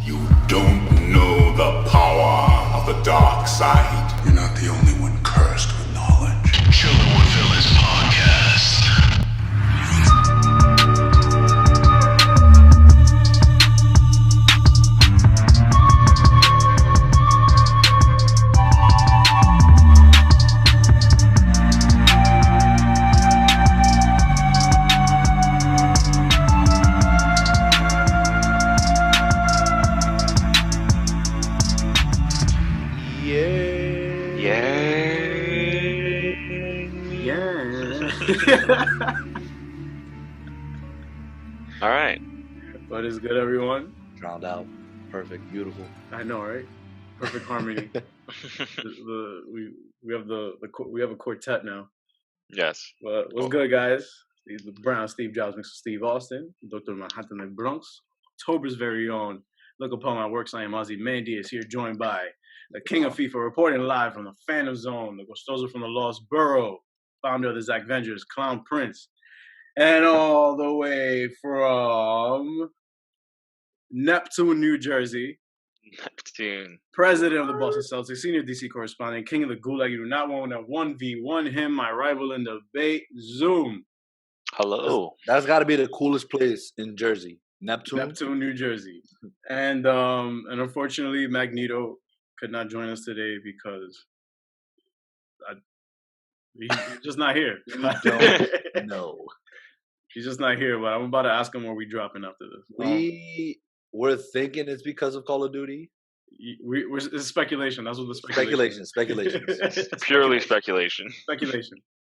You don't know the power of the dark side. You're not the only one cursed with knowledge. Chillin with Villains podcast. All right. What is good, everyone? Drowned out. Perfect. Beautiful. I know, right? Perfect harmony. We have a quartet now. Yes. But what's good, guys? Steve Brown, Steve Jobs mixed with Steve Austin, Dr. Manhattan the Bronx, October's very own. Look upon my works. I am Ozzy Mandy is here, joined by the King of FIFA, reporting live from the Phantom Zone, the Gustoso from the Lost Borough, founder of the Zach Vengers, Clown Prince. And all the way from Neptune, New Jersey. Neptune. President of the Boston Celtics, senior DC correspondent, king of the Gulag. You do not want to 1v1 him, my rival in debate, Zoom. Hello. That's got to be the coolest place in Jersey. Neptune, New Jersey. And unfortunately, Magneto could not join us today because he's just not here. No. He's just not here, but I'm about to ask him where we dropping after this. We were thinking it's because of Call of Duty. It's speculation. That's what the speculation. Speculation. Purely speculation.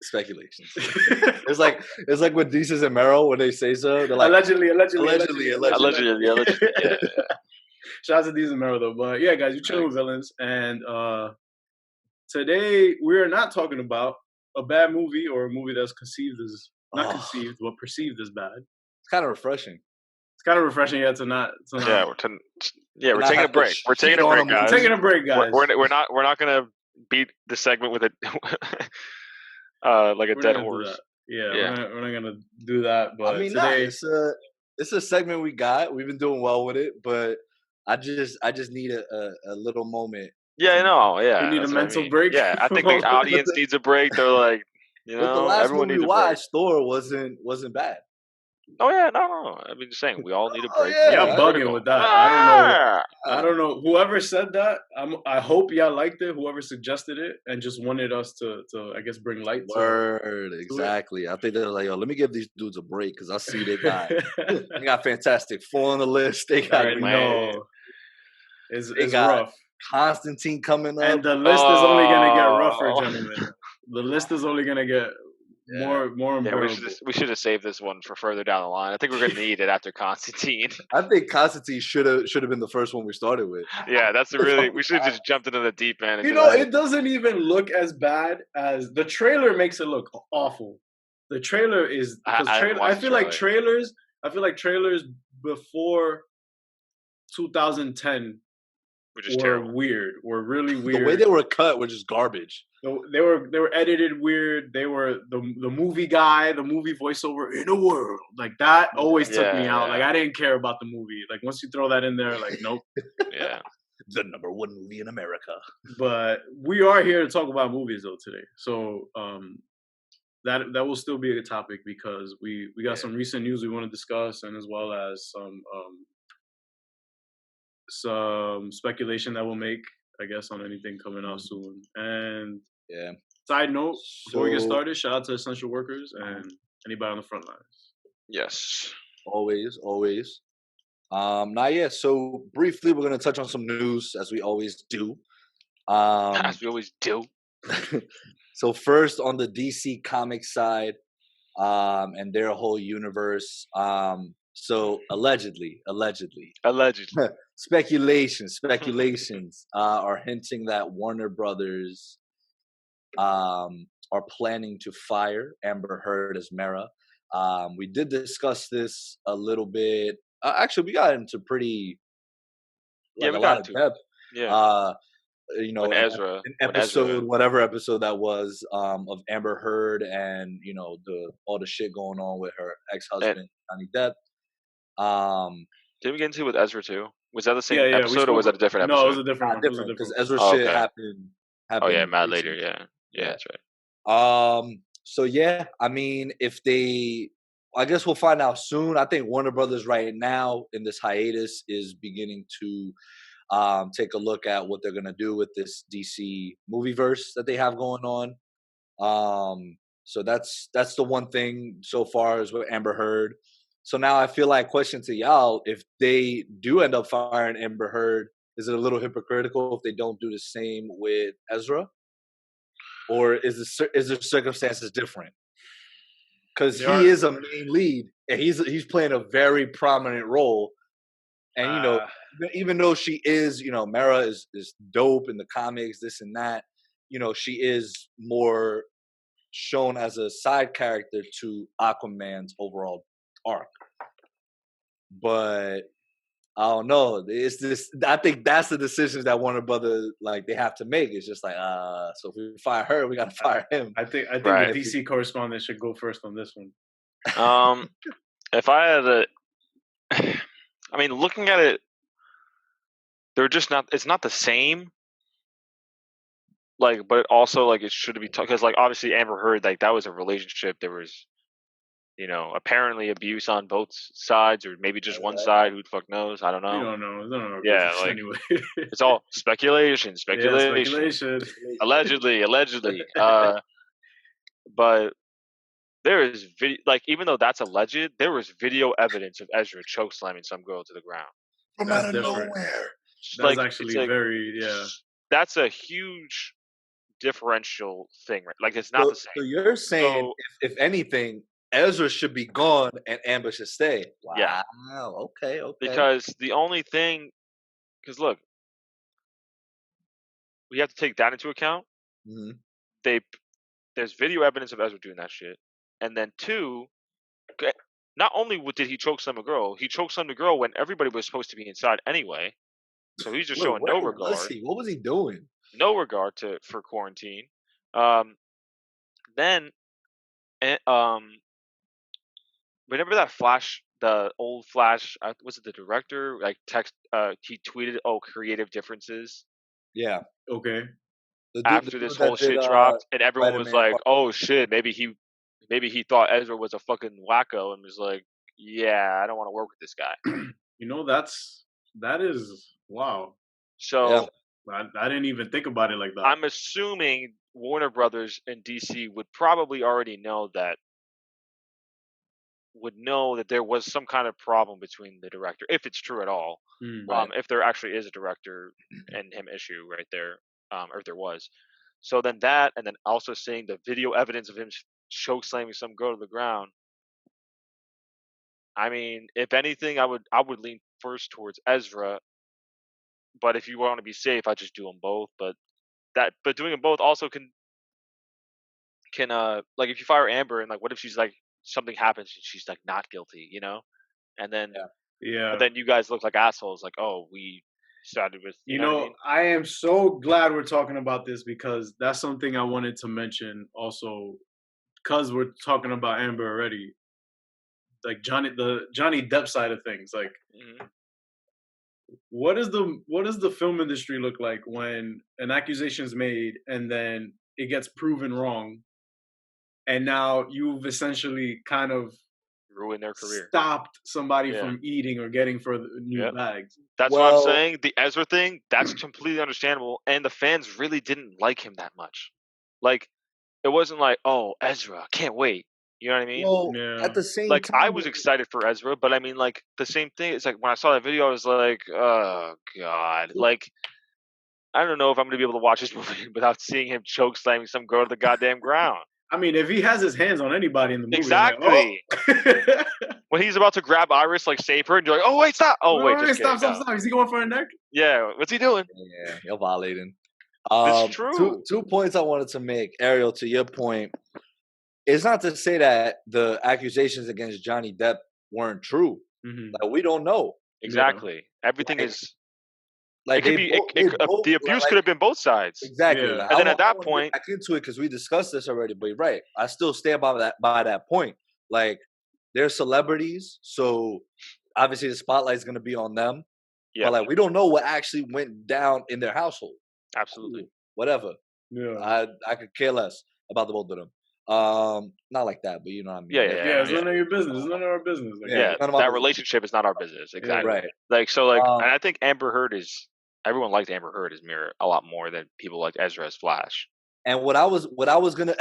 Speculations. It's like with Desus and Mero when they say so. They're like allegedly. Yeah. Shout out to Desus and Mero though. But yeah, guys, you're chilling with villains, and today we are not talking about a bad movie or a movie that's conceived as not conceived, but perceived as bad. It's kind of refreshing. It's kind of refreshing, to not. Yeah, we're taking a break. We're taking a break, guys. We're taking a break, guys. We're not gonna beat the segment with a like a dead horse. Yeah, we're not gonna do that. But I mean, today, it's a segment we got. We've been doing well with it, but I just need a little moment. Yeah, I know. Yeah, we need a mental break. Yeah, I think the audience needs a break. They're like, but the last everyone movie needs we a break. watched, Thor, wasn't bad. Oh yeah, no. I mean, just saying, we all need a break. Yeah, I'm bugging with that. I don't know. Whoever said that, I hope y'all liked it. Whoever suggested it and just wanted us to I guess bring light. Word, exactly. I think they're like, yo, let me give these dudes a break because I see they got Fantastic Four on the list. They got it's rough. Constantine coming up, and the list is only gonna get rougher, gentlemen. The list is only gonna get more unbearable. We should have saved this one for further down the line. I think we're gonna need it after Constantine. I think Constantine should have been the first one we started with. Yeah, we should have just jumped into the deep end. It doesn't even look as bad as the trailer makes it look awful. The trailer is I feel like trailers before 2010 were really weird. The way they were cut were just garbage. They were edited weird. They were the movie guy, the movie voiceover in a world like that always took me out. Like I didn't care about the movie. Like once you throw that in there, like nope. Yeah, the #1 movie in America. But we are here to talk about movies though today, so that will still be a topic because we got some recent news we want to discuss, and as well as some speculation that we'll make, I guess, on anything coming out soon. And side note, before we get started, shout out to essential workers and anybody on the front lines. Yes. Always. So briefly, we're going to touch on some news, as we always do. So first, on the DC Comics side, and their whole universe, so allegedly, speculations are hinting that Warner Brothers are planning to fire Amber Heard as Mera. We did discuss this a little bit. Actually, we got into pretty a lot of depth. Yeah. Whatever episode that was, of Amber Heard and all the shit going on with her ex-husband Johnny Depp. Did we get into it with Ezra too? Was that the same Yeah, yeah. We episode, or was spoke. that a different No, it was episode? a different one. It was a different because different Ezra Oh, shit okay. happened. Oh yeah, mad later. recently. Yeah, yeah, Yeah. that's right. So yeah, I mean, I guess we'll find out soon. I think Warner Brothers right now in this hiatus is beginning to take a look at what they're gonna do with this DC movie verse that they have going on. So that's the one thing so far is with Amber Heard. So now I feel like question to y'all: if they do end up firing Amber Heard, is it a little hypocritical if they don't do the same with Ezra, or is the circumstances different? Because They he are. is a main lead and he's playing a very prominent role. And even though she is, Mara is dope in the comics, this and that, she is more shown as a side character to Aquaman's overall arc. But I don't know. It's this. I think that's the decisions that Warner Brothers they have to make. It's just so if we fire her, we gotta fire him. I think Right. the DC correspondent should go first on this one. If I had a, I mean, looking at it, they're just not. It's not the same. Like, but also like it should be because like obviously Amber Heard, like that was a relationship. There was, apparently abuse on both sides, or maybe just one side. Who the fuck knows? I don't We know. don't know. We don't know. Yeah, like anyway. it's all speculation. Yeah, speculation. Allegedly. But there is video, like even though that's alleged, there was video evidence of Ezra choke slamming some girl to the ground. From That's out of different. nowhere. That's actually very That's a huge differential thing, right? Like it's not the same. So you're saying if anything, Ezra should be gone and Amber should stay. Wow. Yeah. Okay. Because the only thing, because look, we have to take that into account. Mm-hmm. There's video evidence of Ezra doing that shit, and then two, not only did he choke some girl, he choked some girl when everybody was supposed to be inside anyway. So he's just showing no regard. What was he doing? No regard for quarantine. Then, remember that Flash, the old Flash? Was it the director? Like he tweeted, "Oh, creative differences." Yeah. Okay. After this whole shit dropped, and everyone was like, "Oh shit, maybe he thought Ezra was a fucking wacko," and was like, "Yeah, I don't want to work with this guy." That is wow. So I didn't even think about it like that. I'm assuming Warner Brothers and DC would probably already know that there was some kind of problem between the director, if it's true at all. If there actually is a director and him issue right there, or if there was. So then that, and then also seeing the video evidence of him choke slamming some girl to the ground. I mean, if anything, I would lean first towards Ezra. But if you want to be safe, I just do them both. But doing them both also can like if you fire Amber and like what if she's like something happens and she's like not guilty, and then and then you guys look like assholes. Like, oh, we started with you know what I mean? I am so glad we're talking about this because that's something I wanted to mention also because we're talking about Amber already. Like the Johnny Depp side of things, like. Mm-hmm. What does the film industry look like when an accusation is made and then it gets proven wrong, and now you've essentially kind of ruined their career, stopped somebody from eating or getting further new bags? That's what I'm saying. The Ezra thing, that's completely understandable, and the fans really didn't like him that much. Like, it wasn't like, oh, Ezra, can't wait. You know what I mean? Well, at the same time, I time, was excited for Ezra, but I mean, like the same thing. It's like when I saw that video, I was like, "Oh God!" Like, I don't know if I'm gonna be able to watch this movie without seeing him choke slamming some girl to the goddamn ground. I mean, if he has his hands on anybody in the movie, exactly. Like, oh. When he's about to grab Iris, like save her, and you're like, "Oh wait, stop! Oh wait, just stop! Is he going for her neck? Yeah, what's he doing? Yeah, you're violating. It's true. 2 points I wanted to make, Ariel. To your point. It's not to say that the accusations against Johnny Depp weren't true. Mm-hmm. Like we don't know exactly. Everything is like the abuse could have been both sides. Exactly. Yeah. And then at that point, back into it because we discussed this already. But you're right, I still stand by that point. Like they're celebrities, so obviously the spotlight is going to be on them. Yeah. But like, we don't know what actually went down in their household. Absolutely. Whatever. Yeah. I could care less about the both of them. Not like that, but you know what I mean. Yeah, Yeah, it's none of your business. It's none of our business. Like, Yeah, none of my that business. relationship is not our business. Exactly. Right. Like, so, like, Um, and I think Amber Heard is. Everyone liked Amber Heard as Mirror a lot more than people liked Ezra as Flash. And what I was gonna,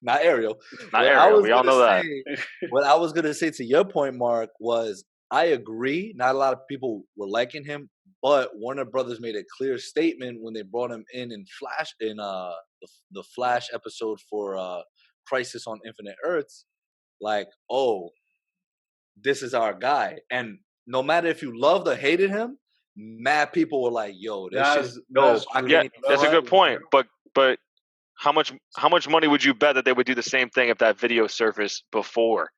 not Ariel. Not what I Ariel. was We all gonna know that. say, what I was gonna say to your point, Mark, was I agree. Not a lot of people were liking him, but Warner Brothers made a clear statement when they brought him in Flash in the Flash episode for Crisis on Infinite Earths. Like, oh, this is our guy, and no matter if you loved or hated him, mad people were like, "Yo, this shit's dope." that's I true. Yeah, can't. that's a Right. good point. But how much money would you bet that they would do the same thing if that video surfaced before?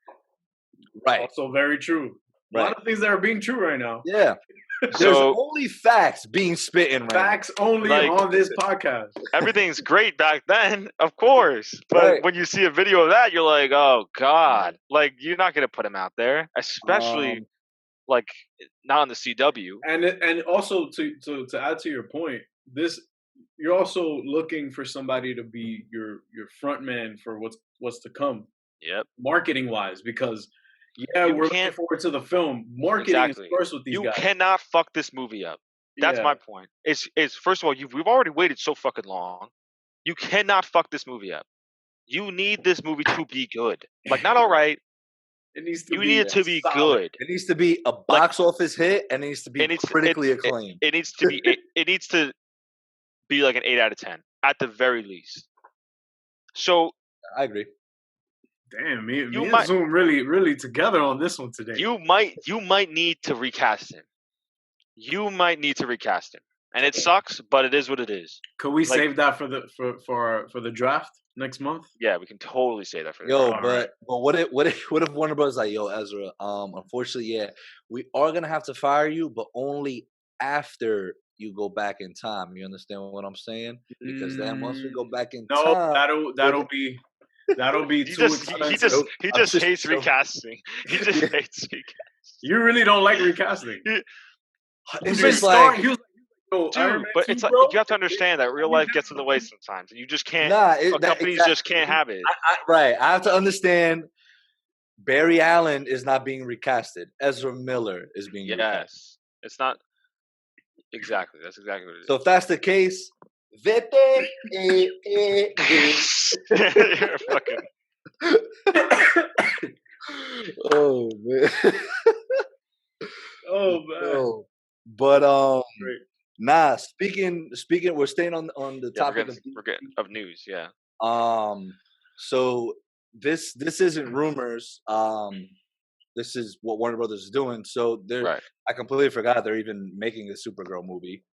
Right. Also very true. A lot of things that are being true right now. Yeah. There's So only facts being spitting right Facts only Like- on this podcast. everything's great back then, of course. But Right. when you see a video of that, you're like, oh God. Like, you're not gonna put him out there. Especially like not on the CW. And also to add to your point, this you're also looking for somebody to be your front man for what's to come, Yep. marketing wise, because You we're looking can't- forward to the film. Marketing Exactly. is first with these You guys. cannot fuck this movie up. That's Yeah. my point. It's first of all, we've already waited so fucking long. You cannot fuck this movie up. You need this movie to be good. Like, not all right. It needs to You be need it to be solid. good. It needs to be a box office hit, and it needs to be It needs to- critically acclaimed. It needs to be. It needs to be like an 8 out of 10 at the very least. So I agree. Damn, me You and might- Zoom really together on this one today. you might need to recast him. You might need to recast him, and it sucks, but it is what it is. Could we like- save that for the draft next month? Yeah, we can totally say that for the Yo, draft. Alright. but what if Warner Bros. Like, yo, Ezra, unfortunately, yeah, we are gonna have to fire you, but only after you go back in time. You understand what I'm saying? Because then once we go back in No, time, that'll be He too just expensive. he I'm just just hates joking. recasting. He just Yeah. hates recasting. You really don't like recasting. it's Been just starring- like, he was yo, Iron Dude, Man but 2, it's like bro? you have to understand that real life gets in the way sometimes, and you just can't. Companies just can't have it. right. I have to understand. Barry Allen is not being recasted. Ezra Miller is being recast. Yes, it's not exactly. That's exactly what it is. So if that's the case, vete. You're fucking. Oh man. Oh man. No. But Great. nah. Speaking. We're staying on the Yeah, topic we're getting of news. Yeah. So this isn't rumors. This is what Warner Brothers is doing. So they're. Right. I completely forgot they're even making a Supergirl movie.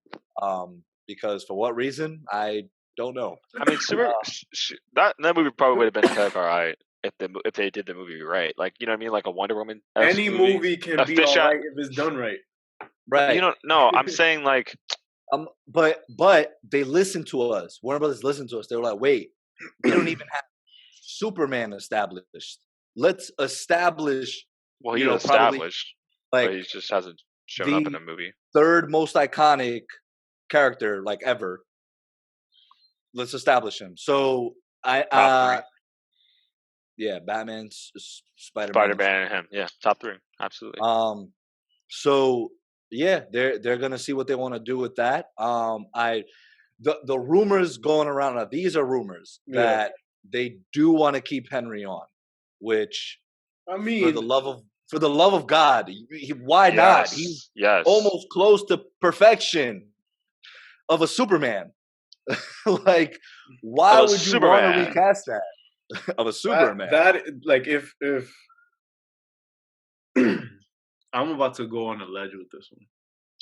Because for what reason I don't know. I mean, that movie probably would have been kind of alright if they did the movie right. Like, you know what I mean? Like a Wonder Woman. Any movie can A be fish out- alright if it's done right. Right. You don't. No, I'm saying like. But they listened to us. Warner Brothers listened to us. They were like, wait, we don't even have Superman established. Let's establish Well, he you know, was probably, established, like but he just hasn't shown up in the a movie. third most iconic character like ever. Let's establish him. So Top yeah, Batman, Spider-Man. Spider-Man and him. Yeah, top 3. Absolutely. So yeah, they're gonna see what they want to do with that. The rumors going around now, these are rumors that they do want to keep Henry on, which I for mean, the love of God, why not? He's Yes. almost close to perfection of a Superman. Like, why Of a would you want Superman. to recast that of a Superman? that like if I'm about to go on a ledge with this one.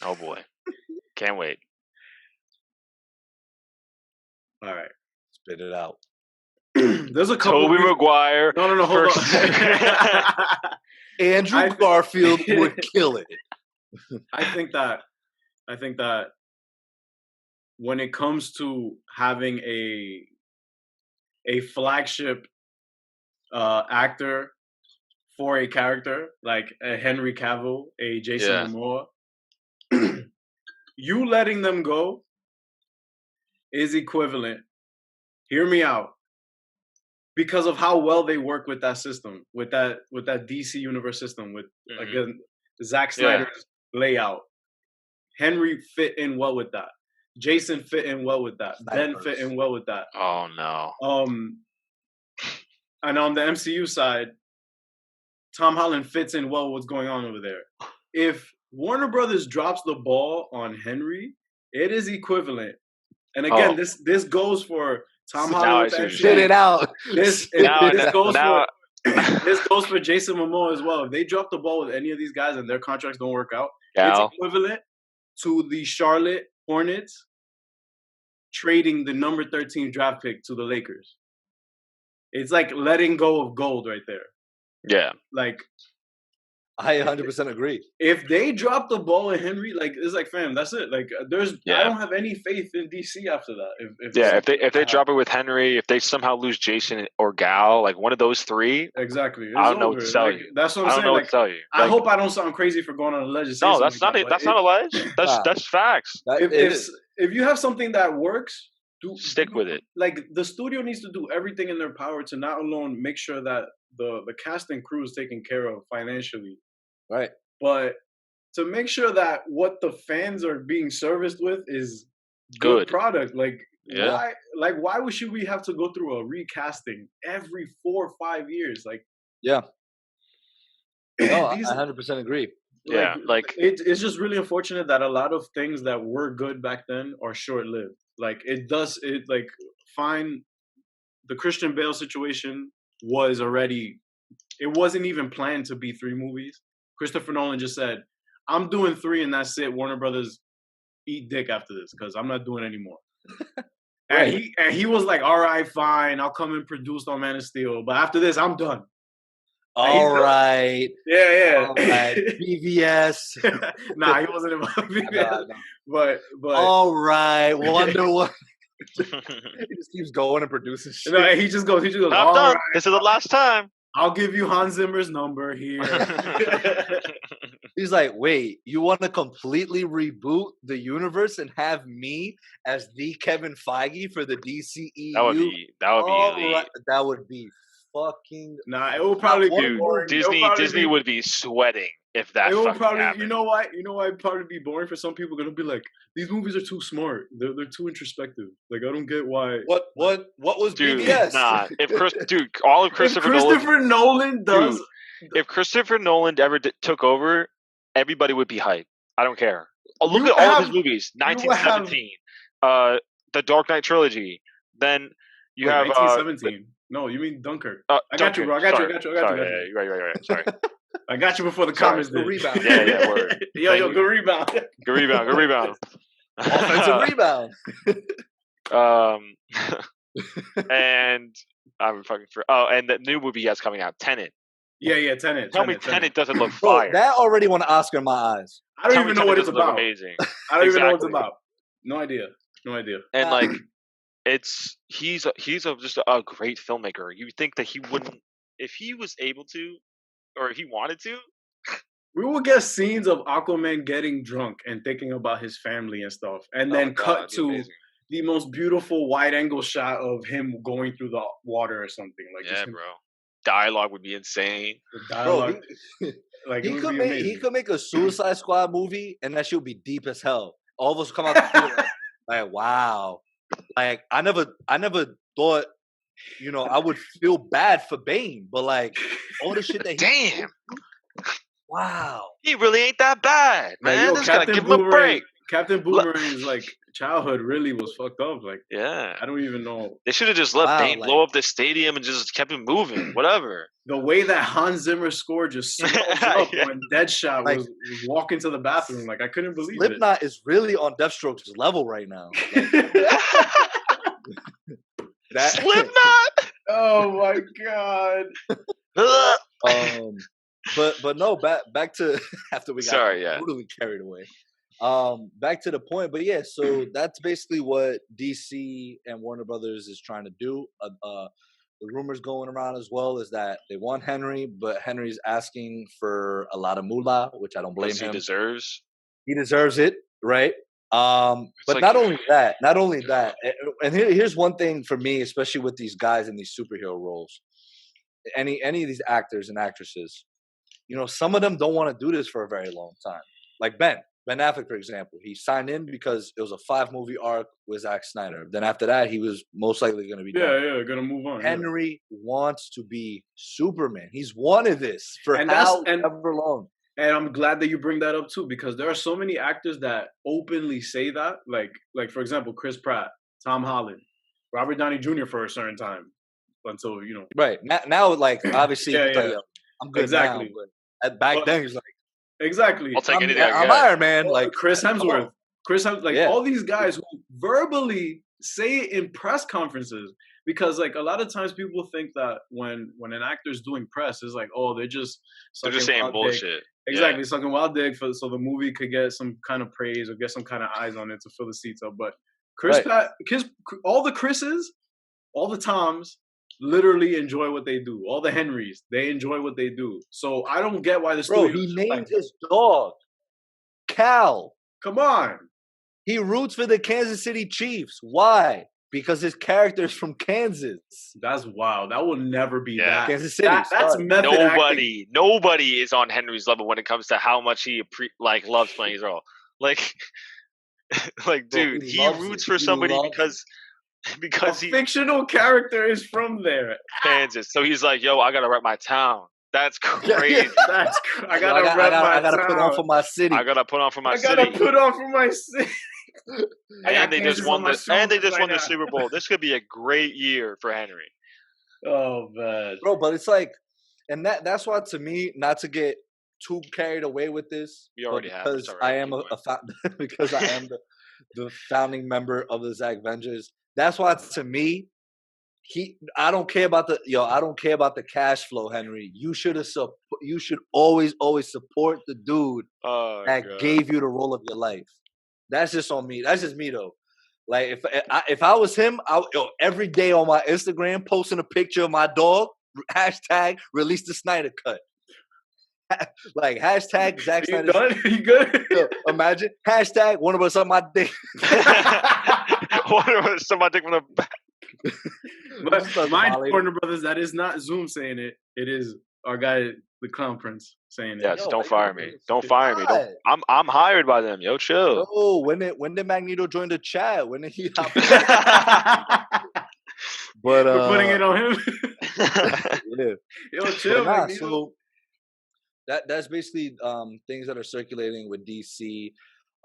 Oh boy. Can't wait. All right. Spit it out. There's a couple. Toby Maguire. No, hold first- on. Andrew Garfield would kill it. I think that when it comes to having a flagship actor for a character like a Henry Cavill, a Jason Yeah. Momoa, You letting them go is equivalent. Hear me out. Because of how well they work with that system, with that DC universe system, with again Zack Snyder's layout. Henry fit in well with that. Jason fit in well with that. Ben fit in well with that. Oh no. And on the MCU side, Tom Holland fits in well with what's going on over there. If Warner Brothers drops the ball on Henry, it is equivalent. And again, this goes for Tom Holland. Spit it out. This goes for Jason Momoa as well. If they drop the ball with any of these guys and their contracts don't work out, it's equivalent to the Charlotte Hornets trading the number 13 draft pick to the Lakers. It's like letting go of gold right there. Yeah. Like, I 100% agree. If they drop the ball at Henry, like, it's like, fam, that's it. Like, I don't have any faith in DC after that. If they drop it with Henry, if they somehow lose Jason or Gal, like one of those three, exactly. I don't know what to tell you. That's what I'm saying. I don't know what to tell you. I hope I don't sound crazy for going on a ledge. No, that's not it. That's not a ledge. That's facts. If you have something that works, stick with it. Like, the studio needs to do everything in their power to not alone make sure that the cast and crew is taken care of financially, right? But to make sure that what the fans are being serviced with is good product. Like, why should we have to go through a recasting every 4 or 5 years? Like, no, I 100% agree. It's just really unfortunate that a lot of things that were good back then are short-lived. Like, the Christian Bale situation it wasn't even planned to be 3 movies. Christopher Nolan just said, I'm doing 3 and that's it. Warner Brothers, eat dick after this because I'm not doing any more. And he was like, all right, fine, I'll come and produce on Man of Steel, but after this, I'm done. All right. Yeah. All right. BVS. Nah, he wasn't involved in BVS. But all right. Wonder Woman. He just keeps going and producing shit. No, he just goes, I'm done. Right, this is the last time. I'll give you Hans Zimmer's number here. He's like, wait, you want to completely reboot the universe and have me as the Kevin Feige for the DCEU? That would be elite. Right. That would be fucking. Nah, it will probably be boring. Disney would be sweating if that. It will probably. Happened. You know why? It'd probably be boring for some people. Gonna be like, these movies are too smart. They're too introspective. Like, I don't get why. What was BVS? Nah, all of Christopher Nolan does. If Christopher Nolan ever took over, everybody would be hyped. I don't care. Look at all of his movies. 1917, the Dark Knight trilogy. Then you have 1917. No, you mean Dunkirk. I got you, bro. I got you. Yeah, right. Sorry. I got you before the comments did. Good rebound. Yeah, word. Yo, good rebound. Good rebound. Offensive rebound. And I'm fucking for. Oh, and the new movie has coming out, Tenet. Yeah, Tenet. Tell me Tenet doesn't look fire. Bro, that already won an Oscar in my eyes. I don't even know what it's about. Amazing. I don't even know what it's about. No idea. And like, he's just a great filmmaker. You think that he wouldn't, if he was able to, or if he wanted to. We will get scenes of Aquaman getting drunk and thinking about his family and stuff, and then cut to the most beautiful wide-angle shot of him going through the water or something. Like, yeah, bro. Dialogue would be insane. Bro, he could make a Suicide Squad movie, and that shit would be deep as hell. All of us come out the theater like, wow. Like, I never thought, I would feel bad for Bane, but like all the shit that damn. Wow. He really ain't that bad, man. Just gotta give him a break. Captain Boomerang's like childhood really was fucked up. Like, yeah, I don't even know. They should have just let Bane blow up the stadium and just kept it moving. Whatever. The way that Hans Zimmer score just up when Deadshot was walking to the bathroom, like, I couldn't believe it. Slipknot is really on Deathstroke's level right now. Slipknot. Oh my god. But no, back to after we got totally carried away. Back to the point, but yeah, so that's basically what DC and Warner Brothers is trying to do. The rumors going around as well is that they want Henry, but Henry's asking for a lot of moolah, which I don't blame him. He deserves. He deserves it, right? But like- not only that, and here's one thing for me, especially with these guys in these superhero roles, any of these actors and actresses, some of them don't want to do this for a very long time. Like Ben Affleck, for example, he signed in because it was a 5-movie arc with Zack Snyder. Then after that, he was most likely going to be done. gonna move on. Henry wants to be Superman. He's wanted this for however long. And I'm glad that you bring that up too, because there are so many actors that openly say that. Like for example, Chris Pratt, Tom Holland, Robert Downey Jr. for a certain time, until Right now, like obviously, Yeah, he's like, yeah. "Yo, I'm good Exactly. now." But back then, he's like, exactly. I'll take anything I I'm get. Iron Man. Like Chris Hemsworth, like Yeah. all these guys who verbally say it in press conferences. Because like a lot of times people think that when an actor's doing press, it's like, oh, they're just saying wild dick. bullshit. Exactly, sucking wild dick so the movie could get some kind of praise or get some kind of eyes on it to fill the seats up. But all the Chris's, all the Toms, literally enjoy what they do. All the Henrys, they enjoy what they do. So I don't get why the bro, studio. he named his dog Cal. Come on. He roots for the Kansas City Chiefs. Why? Because his character is from Kansas. That's wild. That will never be that. Kansas City. That's sorry. method acting. Nobody is on Henry's level when it comes to how much he loves playing his role. Like, dude, he roots for somebody because a fictional character is from there. Kansas. So he's like, yo, I gotta rep my town. That's crazy. I gotta put on for my city. I gotta put on for my city. I gotta put on for my city. And they just won the Super Bowl. This could be a great year for Henry. Oh man, bro! But it's like, and that's why to me, not to get too carried away with this. We already have because I am because I am the founding member of the Zach Vengers. That's why to me, I don't care about the cash flow, Henry. You should always support the dude that gave you the role of your life. That's just on me. That's just me though. Like if I was him, every day on my Instagram posting a picture of my dog, hashtag release the Snyder cut. Like hashtag Zack Snyder. You good? Imagine hashtag one of us on my dick. One of us on my dick from the back. But mind, Warner Brothers, that is not Zoom saying it. It is our guy, the Clown Prince, saying it. Yes, don't fire me. Don't fire me. I'm hired by them. Yo, chill. Oh, when did Magneto join the chat? When did he hop? But we're putting it on him. Yeah. Yo, chill, Magneto. So that's basically things that are circulating with DC.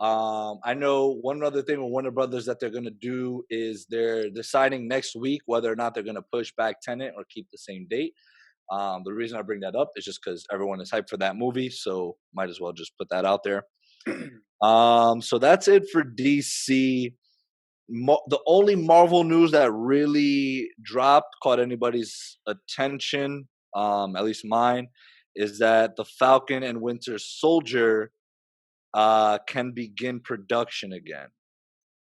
I know one other thing with Warner Brothers that they're gonna do is they're deciding next week whether or not they're gonna push back Tenet or keep the same date. The reason I bring that up is just because everyone is hyped for that movie, so might as well just put that out there. So that's it for DC. The only Marvel news that really caught anybody's attention, at least mine, is that the Falcon and Winter Soldier can begin production again.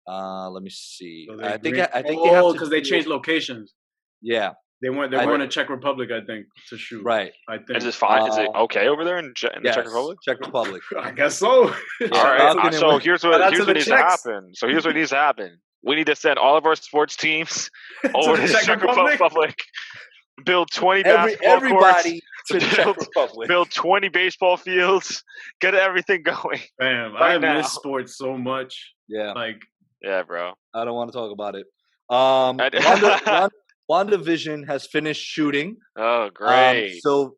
Let me see. So I think they have to because they changed locations. Yeah. They went to Czech Republic, I think, to shoot. Right. I think. Is it fine? Is it okay over there in the Czech Republic? Czech Republic. I guess so. All right. So here's what needs to happen. So here's what needs to happen. We need to send all of our sports teams over to the Czech Republic. Build 20 basketball courts. To the Czech Republic. Build 20 baseball fields. Get everything going. Damn, I miss sports so much. Yeah. Yeah, bro. I don't want to talk about it. WandaVision has finished shooting. Oh, great. So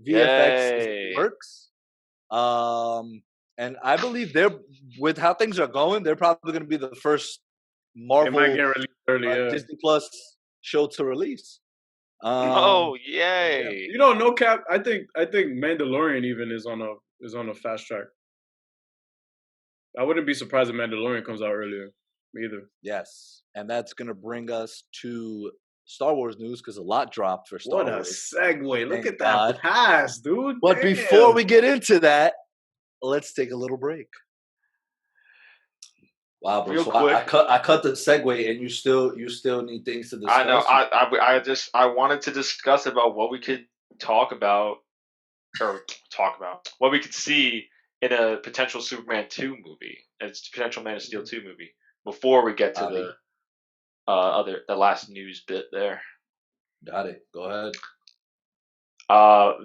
VFX works. And I believe with how things are going, they're probably going to be the first Marvel Disney Plus show to release. Yay! No cap. I think Mandalorian even is on a fast track. I wouldn't be surprised if Mandalorian comes out earlier, either. Yes, and that's gonna bring us to Star Wars news because a lot dropped for Star Wars. What a segue! Look at that pass, dude. But before we get into that, let's take a little break. Wow, bro! So I cut the segue, and you still need things to discuss. I know. I wanted to discuss about what we could talk about, what we could see in a potential Superman 2 movie, and it's potential Man of Steel 2 movie, before we get to the last news bit there. Got it. Go ahead.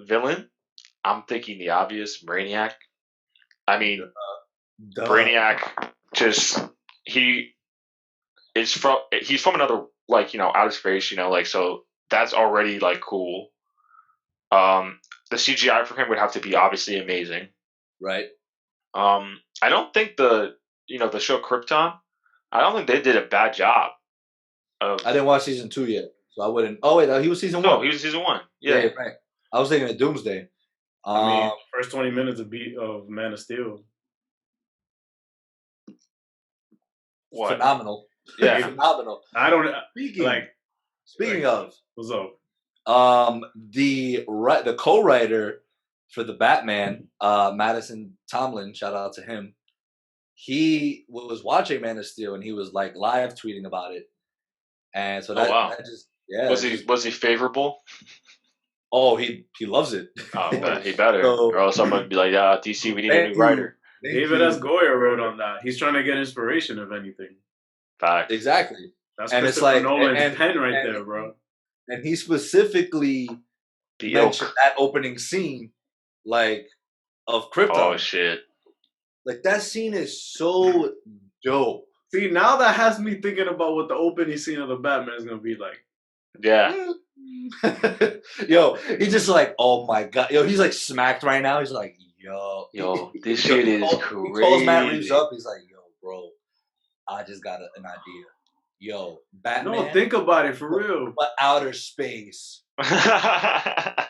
Villain, I'm thinking the obvious, Brainiac. I mean, Duh. Brainiac he's from another, like, outer space, like, so that's already, like, cool. The CGI for him would have to be obviously amazing. Right. I don't think the show Krypton, I don't think they did a bad job. I didn't watch season 2 yet, so I wouldn't. Oh wait, he was season 1. No, he was season 1. Yeah, right. I was thinking of Doomsday. I mean, first 20 minutes of Man of Steel. What? Phenomenal. Yeah, phenomenal. I don't Speaking of, what's up? The co-writer for the Batman, Madison Tomlin, shout out to him. He was watching Man of Steel and he was like live tweeting about it, and so that just was he favorable? Oh, he loves it. Oh, he better, or else someone would be like, "Yeah, DC, we need a new writer." David S. Goyer wrote on that. He's trying to get inspiration, if anything. Fact. Exactly. That's and Christopher it's like Nolan's pen right there, bro. And he specifically mentioned that opening scene, like, of Krypton. Oh shit! Like, that scene is so dope. See, now that has me thinking about what the opening scene of the Batman is gonna be like. Yeah. Yo, he's just like, oh my god. Yo, he's like smacked right now. He's like, yo, this shit is crazy. He calls Matt Reeves up. He's like, yo, bro, I just got an idea. Yo, Batman. No, think about it for real. But outer space. No.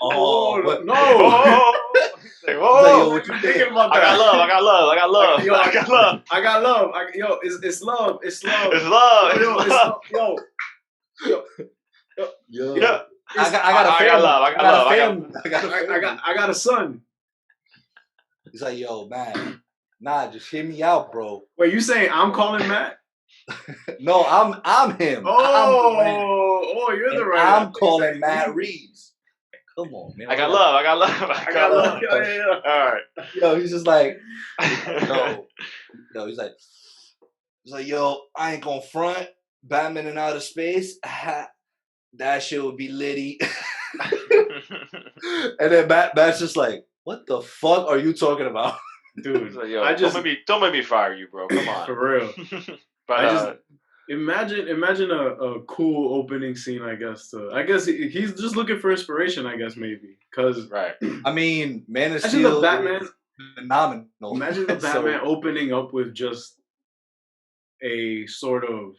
Whoa! Yo, what you thinking about that? I got love. Yo, it's love. It's love. Yo. I got a son. He's like, yo, man, nah, just hear me out, bro. Wait, you saying I'm calling Matt? No, I'm him. You're the right. I'm calling Matt Reeves. Come on, man. I got love. Yeah. All right. Yo, he's just like, he's like, yo, I ain't gonna front. Batman in outer space. That shit would be litty. And then Matt's just like, what the fuck are you talking about? Dude, like, yo, don't make me fire you, bro. Come on. For real. But imagine a cool opening scene, I guess. I guess he's just looking for inspiration, I guess, maybe. Cause right. I mean, Man of Steel, the Batman phenomenal. Imagine the Batman opening up with just a sort of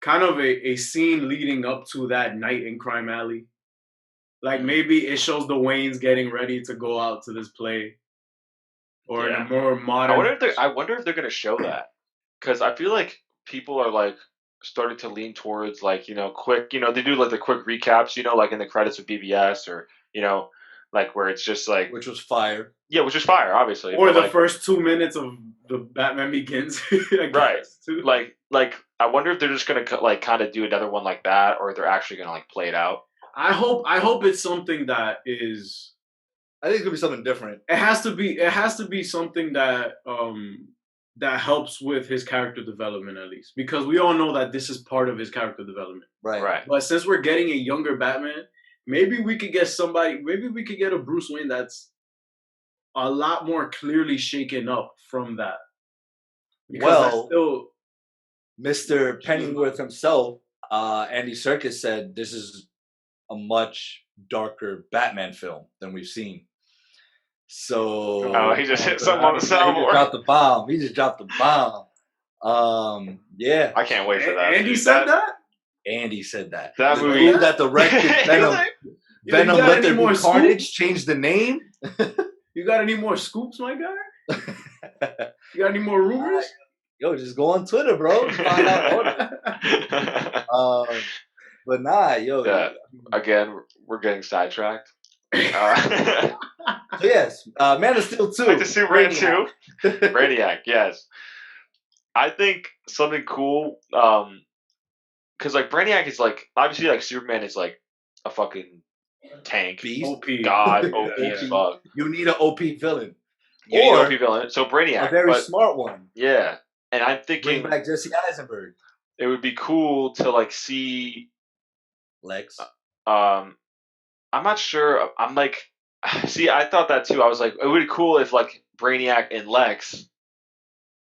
kind of a scene leading up to that night in Crime Alley. Like, maybe it shows the Waynes getting ready to go out to this play. Or in a more modern... I wonder if they're going to show that. Because I feel like people are, like, starting to lean towards, like, quick... they do, like, the quick recaps, like, in the credits of BBS or, like, where it's just, like... Which was fire. Yeah, which was fire, obviously. Or the first 2 minutes of the Batman Begins. Right. Like, I wonder if they're just going to, like, kind of do another one like that, or if they're actually going to, like, play it out. I hope it's something that is... I think it's gonna be something different. It has to be something that that helps with his character development, at least, because we all know that this is part of his character development. Right. But since we're getting a younger Batman, maybe we could get a Bruce Wayne that's a lot more clearly shaken up from that. Because Mr. Pennyworth himself, Andy Serkis, said this is a much darker Batman film than we've seen. So he just hit something on the soundboard. He just dropped the bomb. Yeah. I can't wait for that. Andy said that? Andy said that. That movie that directed Venom Let There Be Carnage changed the name. You got any more scoops, my guy? You got any more rumors? Yo, just go on Twitter, bro. Find out all that. But nah, yo. Yeah. Again, we're getting sidetracked. So yes, Man of Steel 2. Like the Superman 2. Brainiac, yes. I think something cool, because like Brainiac is like, obviously like Superman is like a fucking tank. Beast. OP. God, OP as fuck. You need an OP villain. Yeah, you know or people in it. So a Brainiac, very but smart one. yeah, and I'm Bring thinking back Jesse Eisenberg. it would be cool to like see. Lex. Um, I'm not sure. I'm like, see, I thought that too. I was like, it would be cool if like Brainiac and Lex,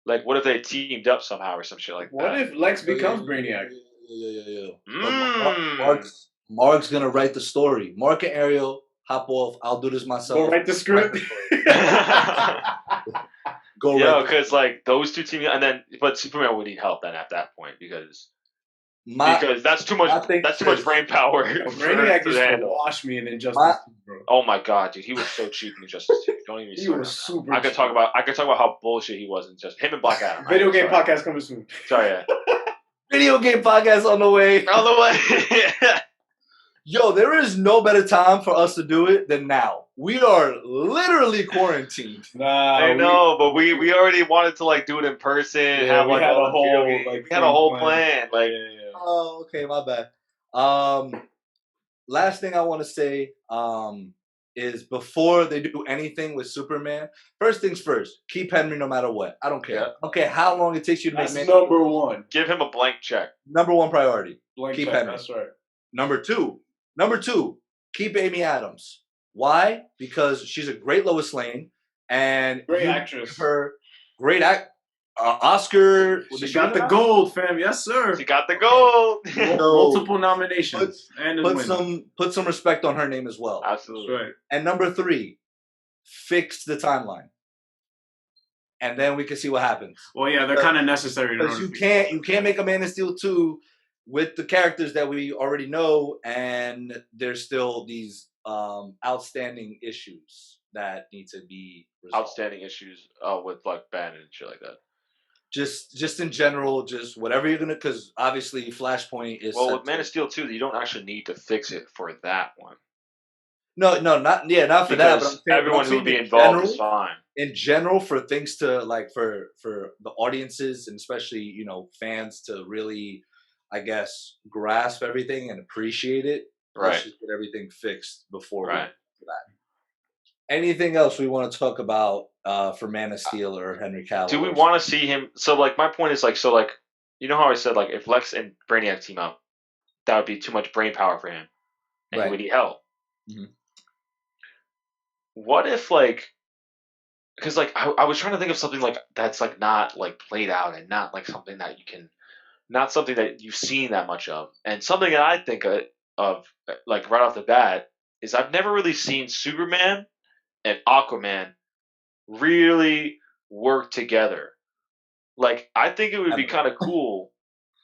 like, what if they teamed up somehow or some shit like What that? if Lex becomes Brainiac? Yeah. But Mm. Mark's gonna write the story. Mark and Ariel, hop off. I'll do this myself. Go write the script. Go Yeah, write. because like those two teaming, and then but Superman would need help then at that point because that's too much. That's too much brain power Brainiac to used to handle. wash me in Injustice 2, bro. Oh my god, dude, he was so cheap in Injustice 2. Don't even. He start was on that. super. I could talk about how bullshit he was in just him and Black Adam. Video game podcast coming soon. Sorry, yeah. Video game podcast on the way. On the way. Yo, there is no better time for us to do it than now. We are literally quarantined. Nah, I know, but we already wanted to like do it in person. Yeah, have we like had all a the whole video games. like We had a whole plan. Like, yeah. Oh, okay, my bad. Last thing I want to say is before they do anything with Superman, first things first, keep Henry no matter what. I don't care. Yeah. I don't care how long it takes you to That's make number one. give him a blank check. Number one priority. Blank Keep check, Henry. that's right. Number two, keep Amy Adams. Why? Because she's a great Lois Lane and Great you actress. give her great Oscar. She got the gold, fam. Yes, sir. She got the gold. Multiple nominations and a win. Put some respect on her name as well. Absolutely. That's right. And number three, fix the timeline. And then we can see what happens. Well, yeah, they're kind of necessary. Because you can't make a Man of Steel 2 with the characters that we already know, and there's still these outstanding issues that need to be resolved. Outstanding issues with like Ben and shit like that. Just in general, just whatever you're gonna, because obviously Flashpoint is. Well, with Man of Steel 2, you don't actually need to fix it for that one. No, not for that. But I'm saying, everyone who would be involved is fine. In general, for things to like for the audiences and especially fans to really, I guess, grasp everything and appreciate it. Right. Let's just get everything fixed before right. we get to that. Anything else we want to talk about for Man of Steel or Henry Cavill? Do we want to see him? So, like, my point is, like, you know how I said, like, if Lex and Brainiac team up, that would be too much brain power for him, and he would need help. Mm-hmm. What if, like, because, like, I was trying to think of something like that's like not like played out and not like something that not something that you've seen that much of, and something that I think of like right off the bat is I've never really seen Superman and Aquaman really work together. Like, I think it would be kind of cool,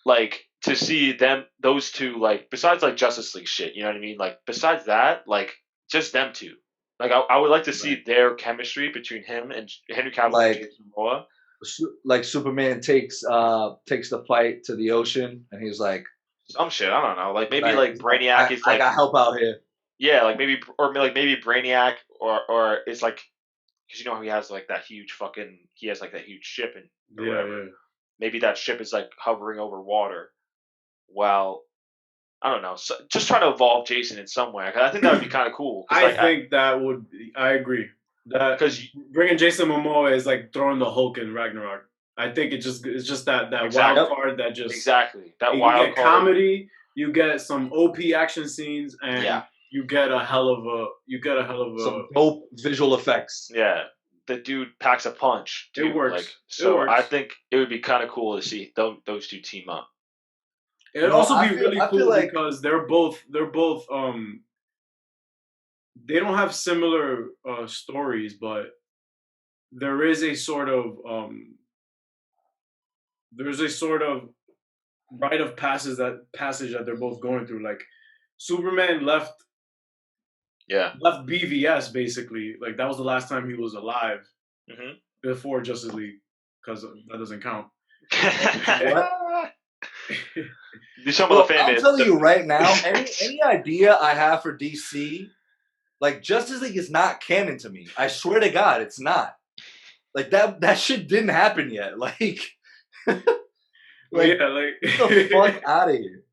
like, to see those two, like, besides like Justice League shit, you know what I mean? Like, besides that, like, just them two. Like, I would like to see their chemistry between him and Henry Cavill and Jason Momoa. Like Superman takes the fight to the ocean, and he's like, some shit, I don't know. Like, maybe like Brainiac is like, I got help out here. Yeah, like maybe Brainiac or it's like, because you know how he has like that huge ship and whatever. Yeah. Maybe that ship is like hovering over water. Well, I don't know. So, just try to evolve Jason in some way. I think that would be kind of cool. I agree. Because bringing Jason Momoa is like throwing the Hulk in Ragnarok. I think it's just that wild card that just exactly that wild card. Comedy. You get some OP action scenes, and you get a hell of a some dope visual effects. Yeah, the dude packs a punch. Dude. It works. Like, so I think it would be kind of cool to see those two team up. It'd also be really cool because they're both they don't have similar stories, but there is a sort of rite of passage that they're both going through. Like, Superman left BVS basically. Like, that was the last time he was alive before Justice League, because that doesn't count. I'm telling you right now, any idea I have for DC, like, Justice League is not canon to me. I swear to God, it's not. Like, that shit didn't happen yet. Like, get the fuck out of here.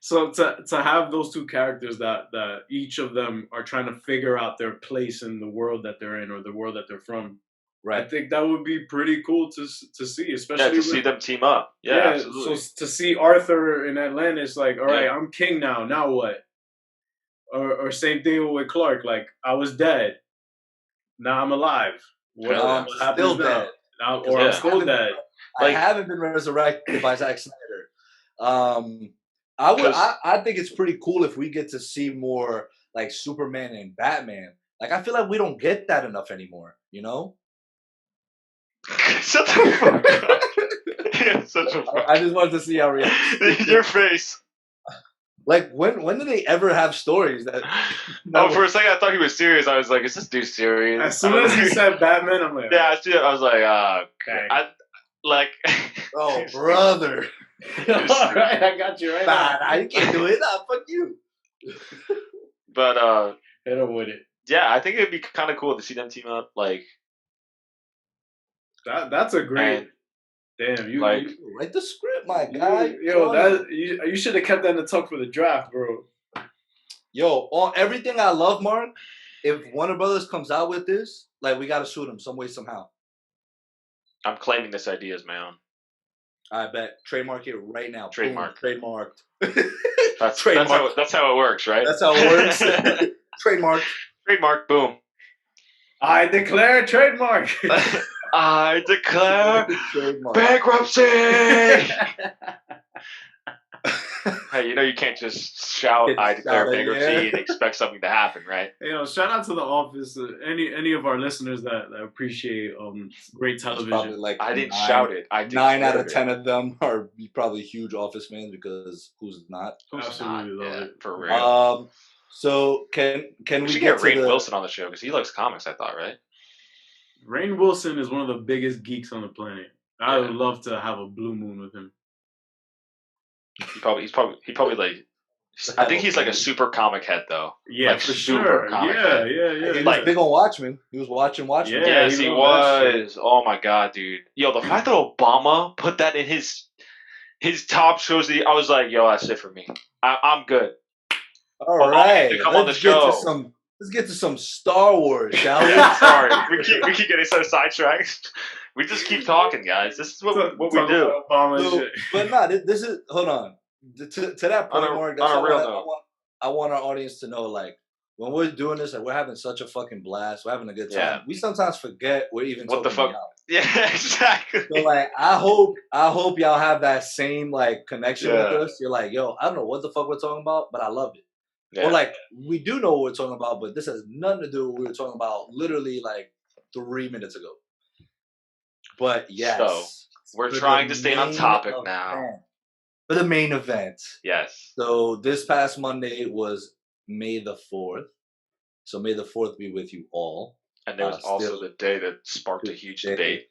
So to have those two characters that each of them are trying to figure out their place in the world that they're in or the world that they're from, Right. I think that would be pretty cool to see, especially to see them team up. Yeah, absolutely. So to see Arthur in Atlantis, like, all right, I'm king now. Now what? Or same thing with Clark. Like, I was dead. Now I'm alive. What still dead. Now, or I'm still dead. I haven't been resurrected by Zack Snyder. I think it's pretty cool if we get to see more like Superman and Batman. Like, I feel like we don't get that enough anymore, you know? Shut the fuck up. Yeah, such a I just wanted to see how react. Your face. Like, when did they ever have stories that? For a second I thought he was serious. I was like, "Is this dude serious?" As soon as he said Batman, I'm like, "Yeah." I was like, "Okay." Oh, brother. All right, I got you right now. I can't do it. Nah, fuck you. But hit him with it. Yeah, I think it'd be kind of cool to see them team up. Like that's a great. Damn, you like write the script, my guy. You should have kept that in the tuck for the draft, bro. Yo, on everything I love, Mark. If Warner Brothers comes out with this, like, we gotta shoot them some way, somehow. I'm claiming this idea as my own. I bet. Trademark it right now. Trademark. Boom, trademarked. That's how it works, right? That's how it works. Trademark. Trademark. Boom. I declare trademark. I declare bankruptcy. Hey, you can't just shout "I declare bankruptcy" and expect something to happen, right? Shout out to The Office. Any of our listeners that appreciate great television. Like I didn't shout it. I 9 out of 10 of them are probably huge Office fans, because who's not? Absolutely love it for real. So can we should get Rainn Wilson on the show, because he likes comics? I thought, right? Rainn Wilson is one of the biggest geeks on the planet. I would love to have a blue moon with him. He probably like. I think he's like a super comic head, though. Yeah, like for super sure. Comic head. He was big on Watchmen. He was watching Watchmen. Yeah, yes, he was. Oh my god, dude. Yo, the fact that Obama put that in his top shows, I was like, yo, that's it for me. I'm good. All right, come on the show. Let's get to some Star Wars, shall we? Sorry, we keep getting so sidetracked. We just keep talking, guys. This is what we do. But no, this is, hold on. To that point, Mark, I want our audience to know, like, when we're doing this, like, we're having such a fucking blast. We're having a good time. Yeah. We sometimes forget we're even what the fuck. Yeah, exactly. So, like, I hope y'all have that same, like, connection with us. You're like, yo, I don't know what the fuck we're talking about, but I love it. Yeah. Or, like, we do know what we're talking about, but this has nothing to do with what we were talking about literally, like, 3 minutes ago. But yes. So we're trying to stay on topic now. For the main event. Yes. So this past Monday was May the 4th. So May the 4th be with you all. And there was also the day that sparked a huge debate.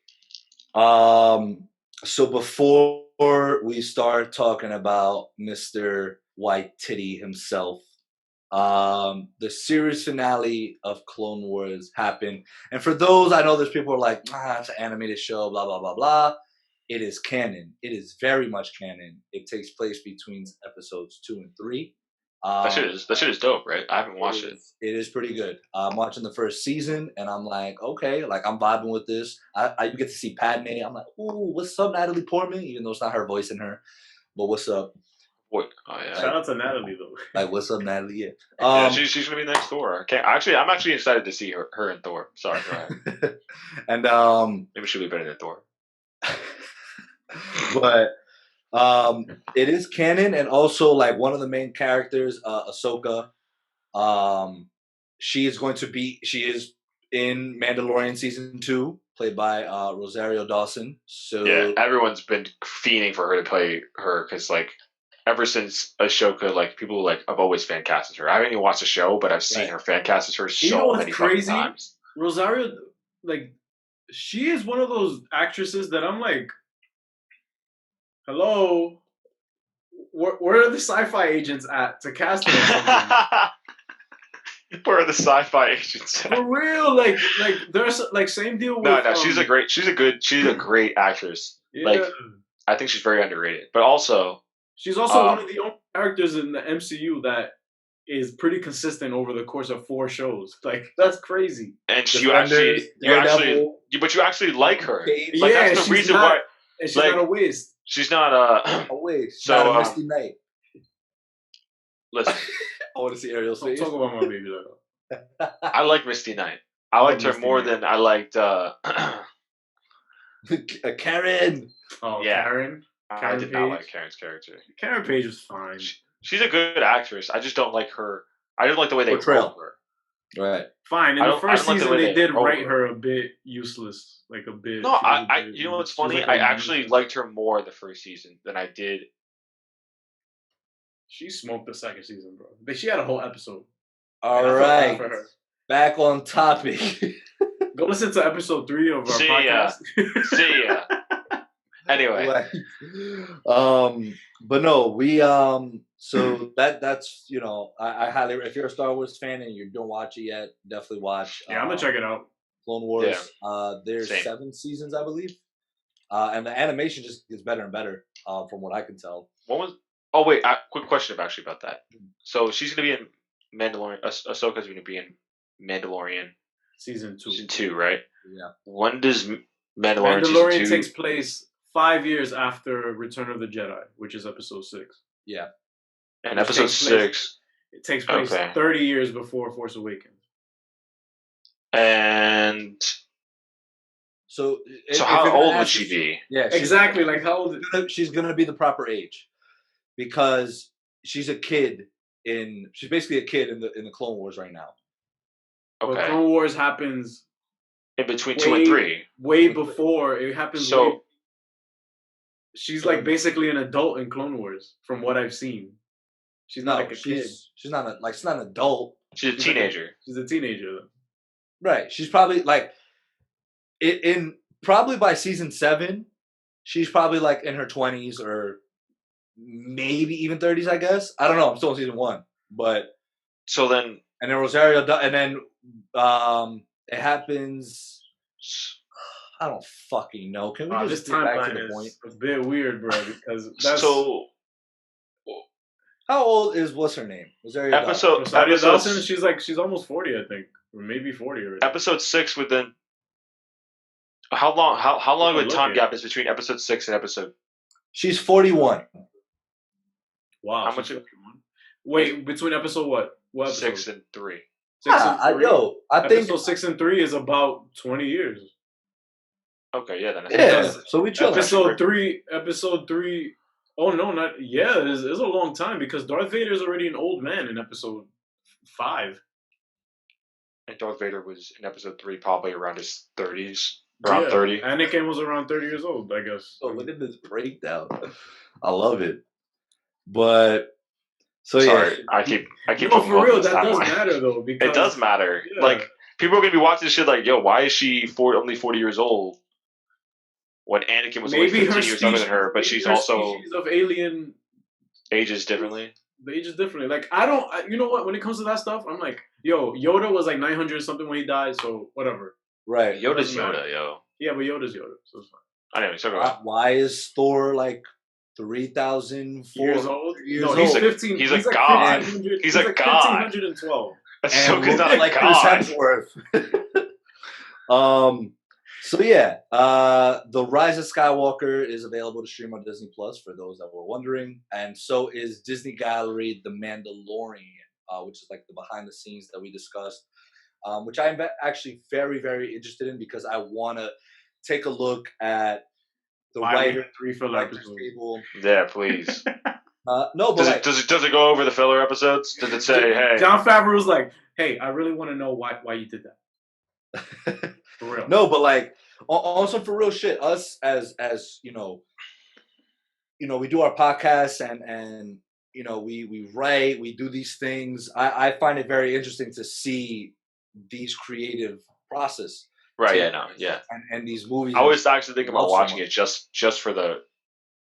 So before we start talking about Mr. Waititi himself, the series finale of Clone Wars happened. And for those, I know there's people who are like, it's an animated show, blah, blah, blah, blah. It is canon. It is very much canon. It takes place between episodes 2 and 3. That shit is dope, right? I haven't watched it. It is pretty good. I'm watching the first season, and I'm like, okay, like, I'm vibing with this. I get to see Padme. I'm like, ooh, what's up, Natalie Portman? Even though it's not her voice in her, but what's up? What? Oh, yeah. Shout out to Natalie, though. Like, what's up, Natalie? Yeah, she's gonna be next Thor. I'm actually excited to see her in Thor. Sorry, go ahead. And maybe she'll be better than Thor. But it is canon, and also, like, one of the main characters, Ahsoka, she is in Mandalorian season 2, played by Rosario Dawson. So yeah, everyone's been fiending for her to play her, because, like, ever since Ahsoka, like, people like I've always fan casted her. I haven't even watched the show, but I've seen her fan casted her so many fucking times. Rosario, like, she is one of those actresses that I'm like, hello, where are the sci-fi agents at to cast her? Where are the sci-fi agents at? For real, like there's like same deal with. No, she's a great actress. Yeah. Like, I think she's very underrated, but also she's also one of the only characters in the MCU that is pretty consistent over the course of 4 shows. Like that's crazy. And you Defenders, Daredevil, you actually like her. Cage. Like Yeah, that's the she's reason not- why. And she's Like- not a waste. She's not Oh wait, So, not a Misty Knight. listen. I want to see Ariel's Don't face. talk about my baby though. I like Misty Knight. I liked her Misty more Knight. than I liked. Karen. Oh, Yeah. Karen. I Karen did not Page? like Karen's character. Karen Page was fine. She's a good actress. I just don't like her. I don't like the way they Portrayal. wrote her. Right. Fine. In I the don't first like the season, way they they did wrote write her. her a bit useless, like a bit. No, she was a I bit- you know what's she was funny? like I a actually useless- liked her more the first season than I did. She smoked the second season, bro. But she had a whole episode. All I felt bad right. for her. Back on topic. Go listen to episode 3 of our See ya. podcast. See ya. Anyway, But no, we so that's I highly, if you're a Star Wars fan and you don't watch it yet, definitely watch. Yeah, I'm gonna check it out. Clone Wars. There's Same. 7 seasons, I believe, and the animation just gets better and better, from what I can tell. what was? Oh wait, quick question actually about that. So she's gonna be in Mandalorian. Ahsoka's gonna be in Mandalorian Season 2. season 2, right? Yeah. When does Mandalorian Mandalorian season 2? takes place 5 years after Return of the Jedi, which is episode 6. Yeah. And which episode takes place- 6. It takes place Okay. 30 years before Force Awakens. And So so if how you're gonna old would ask she us- be? Yeah. Exactly. Like how old? She's gonna be the proper age, because she's a kid she's basically a kid in the Clone Wars right now. But Okay. Clone Wars happens In between 2 and 3. way before it happens. So- way- she's like basically an adult in Clone Wars, from what I've seen. She's not like a kid. she's not an adult. She's a She's like a- teenager. She's a teenager. Right. She's probably like in probably by season 7, she's probably like in her 20s or maybe even 30s, I guess. I don't know. I'm still in season 1. But So then and then Rosario and then it happens, I don't fucking know. Can we Wow, just this get back to timeline the point? is a bit weird, bro. Because that's so How old is what's her name? Rosario Dawson. episode Rosario episode Dawson. She's almost 40, I think, or maybe 40 already. episode 6 would then how long of a Look time at gap is between episode 6 and episode She's 41. Wow. how she's much 41. Wait, between episode what? What episode? 6 and 3? 6 I and 3? think Episode 6 and 3 is about 20 years. Okay, yeah, then I yeah. think So we chill. Episode 3. Oh no, not yeah. It's a long time because Darth Vader is already an old man in episode 5. and Darth Vader was in episode 3 probably around his 30s, around 30. Anakin was around 30 years old, I guess. Oh, look at this breakdown. I love it. But so Sorry, yeah, I keep No, talking for about real, this that does timeline. matter though because It does matter. Yeah. Like people are gonna be watching this shit like, yo, why is she only 40 years old when Anakin was only 15 years younger than her, but maybe she's her also species of alien ages differently. the age is differently. Like you know what? When it comes to that stuff, I'm like, yo, Yoda was like 900 something when he died, so whatever. right. Yoda's doesn't matter. Yoda, yo. Yeah, but Yoda's Yoda, so it's fine. Anyway, so go on. Why is Thor like 3,000 Years old? Years No, old. he's 15. he's a like god. 1500 He's a like god. 1512. and Ahsoka's look not a like god. Chris Hemsworth. So yeah, The Rise of Skywalker is available to stream on Disney Plus for those that were wondering, and so is Disney Gallery The Mandalorian, which is like the behind the scenes that we discussed, which I'm actually very, very interested in because I want to take a look at the writer 3 filler writers episodes. table. Yeah, please. No, but like, Does it go over the filler episodes? Does it say, hey? Jon Favreau was like, "Hey, I really want to know why you did that." For real. no, but like also for real shit. Us as we do our podcasts and we write, we do these things. I find it very interesting to see these creative process. Right, yeah, no, yeah. And these movies. I was actually thinking about Love watching someone. it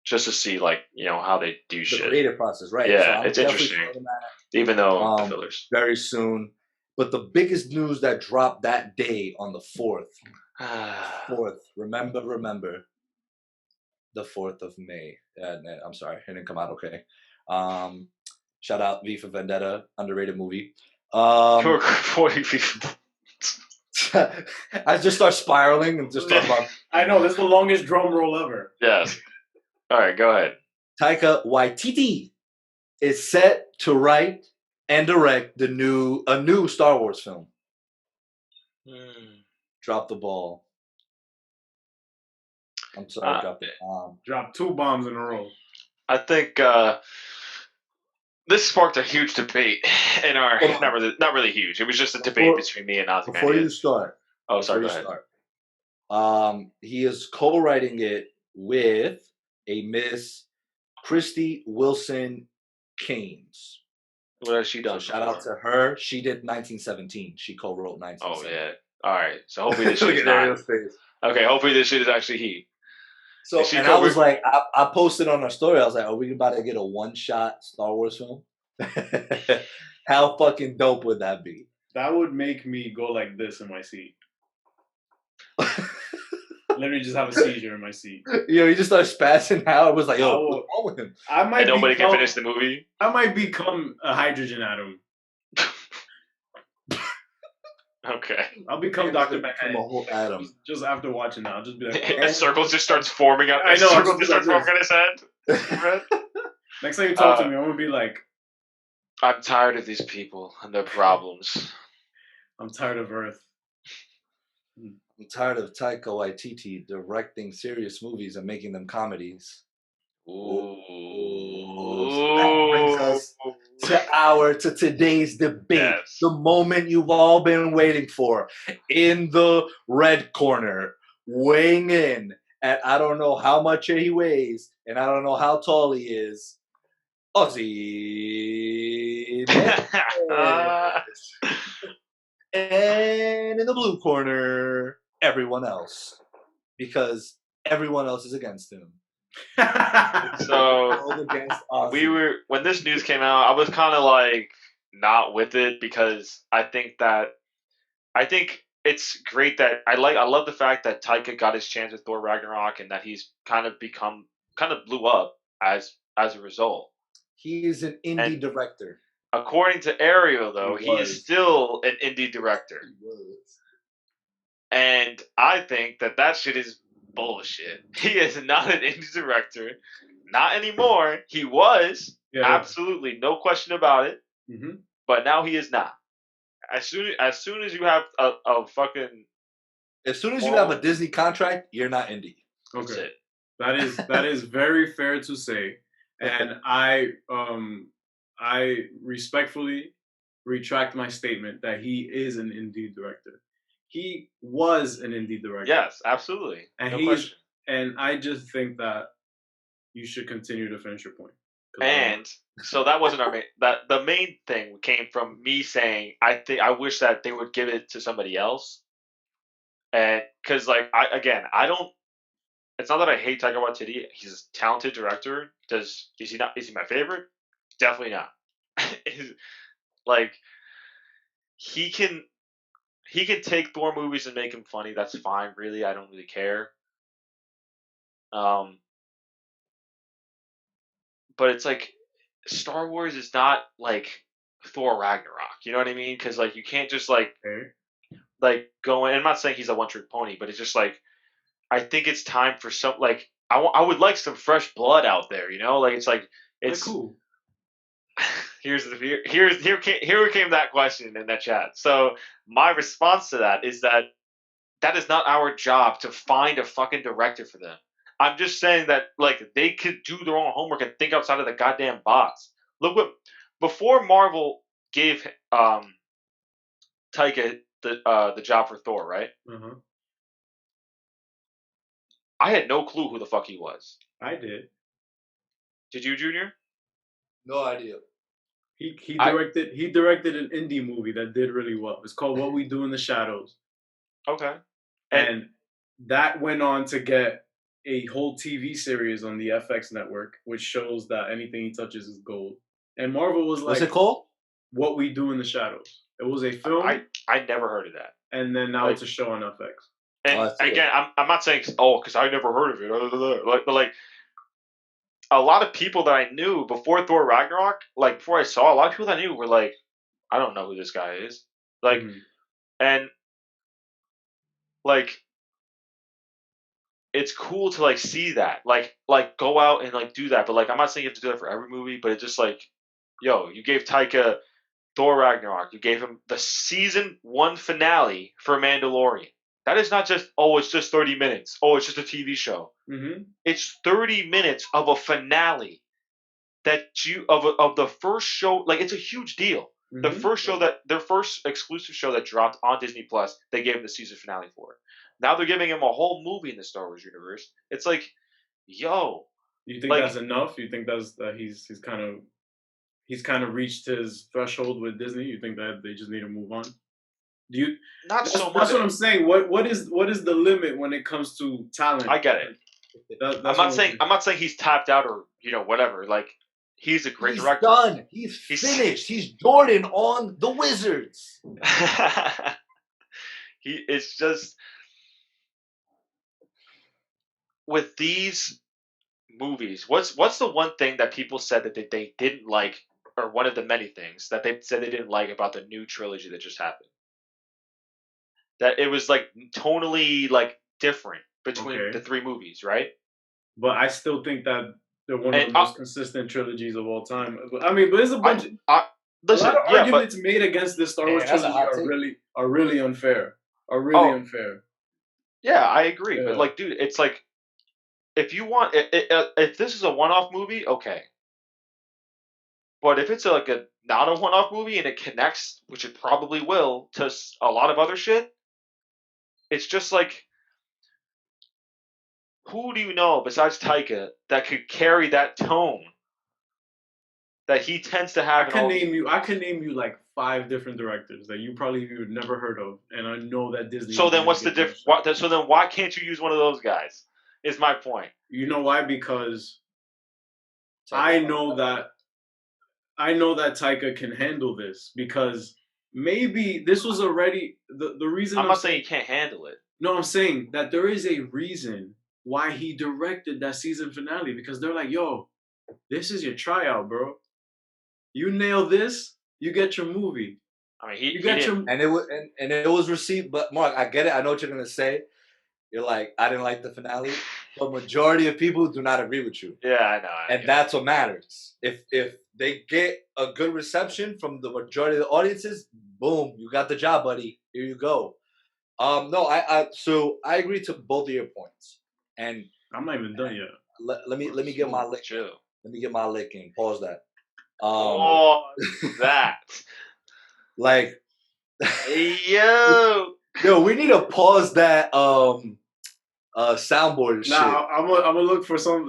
just to see like, how they do the shit. creative process, right? Yeah, I'm it's definitely interesting. following that Even though the Um, fillers. very soon. But the biggest news that dropped that day on the 4th, remember, the 4th of May. I'm sorry, it didn't come out okay. Shout out V for Vendetta, underrated movie. You're quoting people. I just start spiraling and just talk about. I know this is the longest drum roll ever. Yes. All right, go ahead. Taika Waititi is set to write and direct a new Star Wars film. Drop the ball. I'm sorry, drop the bomb. Drop 2 bombs in a row. I think this sparked a huge debate in our not really huge. It was just a debate between me and Ozzy. Before you start. Oh, sorry, go ahead. He is co-writing it with a Miss Christy Wilson Keynes. What has she done? So shout out to her. She did 1917. She co-wrote 1917. Oh yeah. All right. So hopefully this shit is not. Okay. Hopefully this shit is actually he. So and I was like, I posted on our story. I was like, "Are we about to get a one-shot Star Wars film? How fucking dope would that be?" That would make me go like this in my seat. Literally just have a seizure in my seat. Yo, he just started spazzing out. It was like, yo, what's wrong with him? And nobody can finish the movie. I might become a hydrogen atom. Okay. I'll become Dr. Become a whole atom. Just after watching that, I'll just be like, a circle just starts forming up. I know. Circle just starts forming in his head. Next time you talk to me, I'm gonna be like, I'm tired of these people and their problems. I'm tired of Earth. I'm tired of Taika Waititi directing serious movies and making them comedies. Ooh. So that brings us to today's debate. Yes. The moment you've all been waiting for. In the red corner, weighing in at I don't know how much he weighs and I don't know how tall he is. Ozzy. And in the blue corner, everyone else. Because everyone else is against him. So when this news came out, I was kind of like not with it because I think it's great that I love the fact that Taika got his chance with Thor Ragnarok and that he's kind of blew up as a result. He is an indie director. According to Ariel, though, he is still an indie director. He was. And I think that shit is bullshit. He is not an indie director. Not anymore. He was. Yeah. Absolutely. No question about it. Mm-hmm. But now he is not. As soon as you have a fucking... As soon as you have a Disney contract, you're not indie. Okay. That's it. That is very fair to say. And I respectfully retract my statement that he is an indie director. He was an indie director. Yes, absolutely. And and I just think that you should continue to finish your point. And so that wasn't our main. The main thing came from me saying I wish that they would give it to somebody else. And because I don't. It's not that I hate Taika Waititi. He's a talented director. Is he not? Is he my favorite? Definitely not. He can take Thor movies and make them funny. That's fine. Really, I don't really care. But it's like Star Wars is not like Thor Ragnarok. You know what I mean? Because you can't just go in. I'm not saying he's a one-trick pony, but it's just I think it's time for some I would like some fresh blood out there. You know, it's cool. Here came that question in that chat. So my response to that is that is not our job to find a fucking director for them. I'm just saying that they could do their own homework and think outside of the goddamn box. Look before Marvel gave Taika the job for Thor, right? Mm-hmm. I had no clue who the fuck he was. I did. Did you, Junior? No idea. He directed an indie movie that did really well. It's called What We Do in the Shadows. Okay. And that went on to get a whole TV series on the FX network, which shows that anything he touches is gold. And Marvel was what's it called? What We Do in the Shadows. It was a film. I never heard of that. And then now it's a show on FX. And again, I'm not saying because I never heard of it. But a lot of people that I knew before Thor Ragnarok, like before I saw, a lot of people that I knew were like, I don't know who this guy is. Like, and like, it's cool to like see that, like go out and like do that. But like, I'm not saying you have to do that for every movie, but it's just like, yo, you gave Taika Thor Ragnarok, you gave him the season 1 finale for Mandalorian. That is not just, oh, it's just 30 minutes. Oh, it's just a TV show. It's 30 minutes of a finale that of the first show. Like, it's a huge deal. The first show their first exclusive show that dropped on Disney Plus, they gave him the season finale for it. Now they're giving him a whole movie in the Star Wars universe. It's like, yo. You think like, that's enough? You think that's he's kind of reached his threshold with Disney? You think that they just need to move on? Do you? Not so much. That's what I'm saying. What is the limit when it comes to talent? I get it. I'm not saying he's tapped out or whatever. Like, he's a great director. Done. He's finished. He's Jordan on the Wizards. It's just with these movies. What's the one thing that people said that they didn't like, or one of the many things that they said they didn't like about the new trilogy that just happened? That it was like tonally like different between the 3 movies, right? But I still think that they're one of the most consistent trilogies of all time. I mean, but there's a bunch. Listen, a lot of arguments made against this Star Wars trilogy are really unfair. Unfair. Yeah, I agree. Yeah. But like, dude, it's like, if you want, if this is a one-off movie, okay. But if it's like a not a one-off movie and it connects, which it probably will, to a lot of other shit, it's just like, who do you know besides Taika that could carry that tone that he tends to have? I can name you like 5 different directors that you've never heard of, and I know that Disney. So then, what's the difference? So then, why can't you use one of those guys? Is my point. You know why? Because I know that Taika can handle this, because maybe this was already the reason. I'm not saying he can't handle it. No, I'm saying that there is a reason why he directed that season finale, because they're like, yo, this is your tryout, bro. You nail this, you get your movie. I mean, and it was received. But Mark, I get it. I know what you're gonna say. You're like, I didn't like the finale, but majority of people do not agree with you. Yeah, I know. And that's what matters. If they get a good reception from the majority of the audiences, boom, you got the job, buddy. Here you go. So I agree to both of your points. And I'm not even done yet. Let me get my lick. Chill. Let me get my lick in. Pause that. That. Like, yo, we need to pause that soundboard and shit. Nah, I'm gonna look for some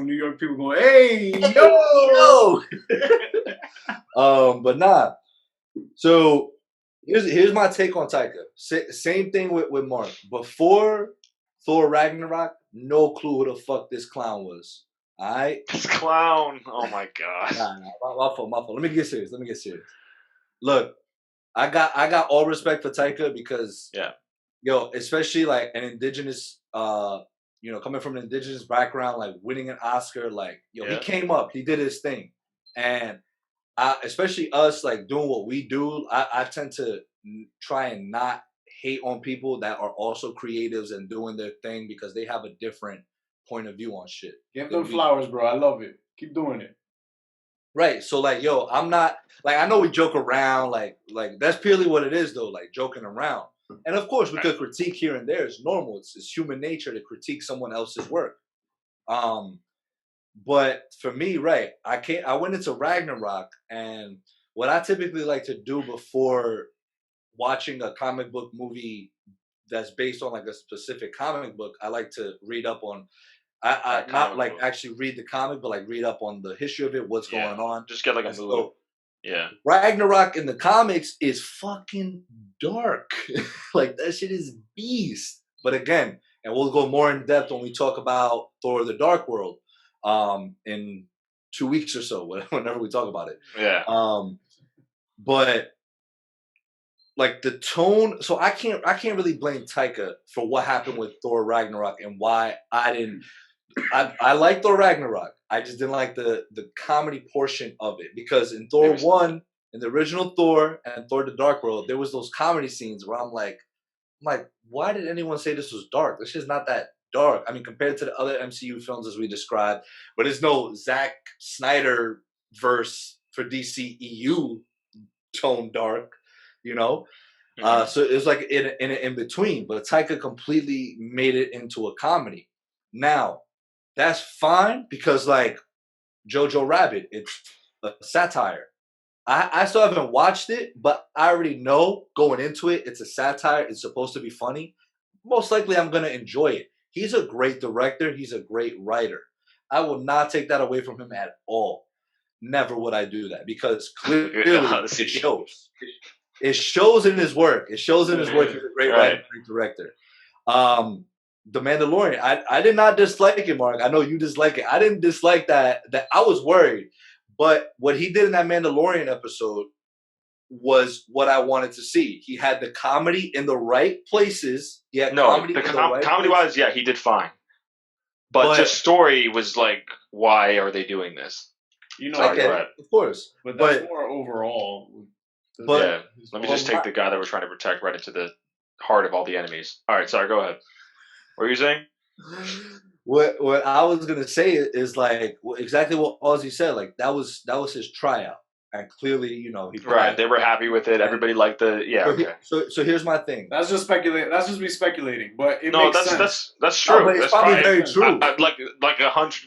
New York people going, hey, yo. But nah. So here's my take on Taika. Same thing with Mark. Before Thor Ragnarok, no clue who the fuck this clown was. All right? This clown. Oh my god. Nah, my fault. Let me get serious. Look, I got all respect for Taika because especially like an indigenous coming from an indigenous background, like winning an Oscar, like he came up, he did his thing. And especially us, like doing what we do, I tend to try and not hate on people that are also creatives and doing their thing, because they have a different point of view on shit. Give them flowers, bro. I love it. Keep doing it. Right. So like, I'm not like, I know we joke around, like that's purely what it is though, like joking around. And of course we could critique here and there. It's normal. It's human nature to critique someone else's work. But for me, right, I went into Ragnarok, and what I typically like to do before watching a comic book movie that's based on like a specific comic book, I like to read up on, I not like actually read the comic, but like read up on the history of it, what's going on. Just get like a movie. Yeah. Ragnarok in the comics is fucking dark. Like that shit is beast. But again, and we'll go more in depth when we talk about Thor: The Dark World in 2 weeks or so, whenever we talk about it. Yeah. But like the tone, so I can't really blame Taika for what happened with Thor Ragnarok and why I didn't I like Thor Ragnarok. I just didn't like the comedy portion of it because in Thor Maybe so. 1, in the original Thor and Thor: The Dark World, there was those comedy scenes where I'm like, why did anyone say this was dark? This is not that dark. I mean, compared to the other MCU films as we described, but it's no Zack Snyder verse for DCEU tone dark, you know. So it was like in between, but Taika completely made it into a comedy. Now that's fine because like Jojo Rabbit, it's a satire. I still haven't watched it, but I already know going into it, it's a satire. It's supposed to be funny. Most likely, I'm gonna enjoy it. He's a great director. He's a great writer. I will not take that away from him at all. Never would I do that because clearly it shows. It shows in his work. It shows in his work. He's a great writer, great director. The Mandalorian. I did not dislike it, Mark. I know you dislike it. I didn't dislike that. That I was worried. But what he did in that Mandalorian episode was what I wanted to see. He had the comedy in the right places. Comedy-wise, yeah, he did fine. But just story was like, why are they doing this? You know, of course. But that's more overall. But yeah, let me just take the guy that we're trying to protect right into the heart of all the enemies. All right, sorry, go ahead. What were you saying? What I was gonna say is like exactly what Ozzy said. Like that was his tryout, and clearly, you know, he they were happy with it. Everybody liked the So here's my thing. That's just speculating. That's just me speculating. But it no, makes sense. That's true. No, it's probably very true.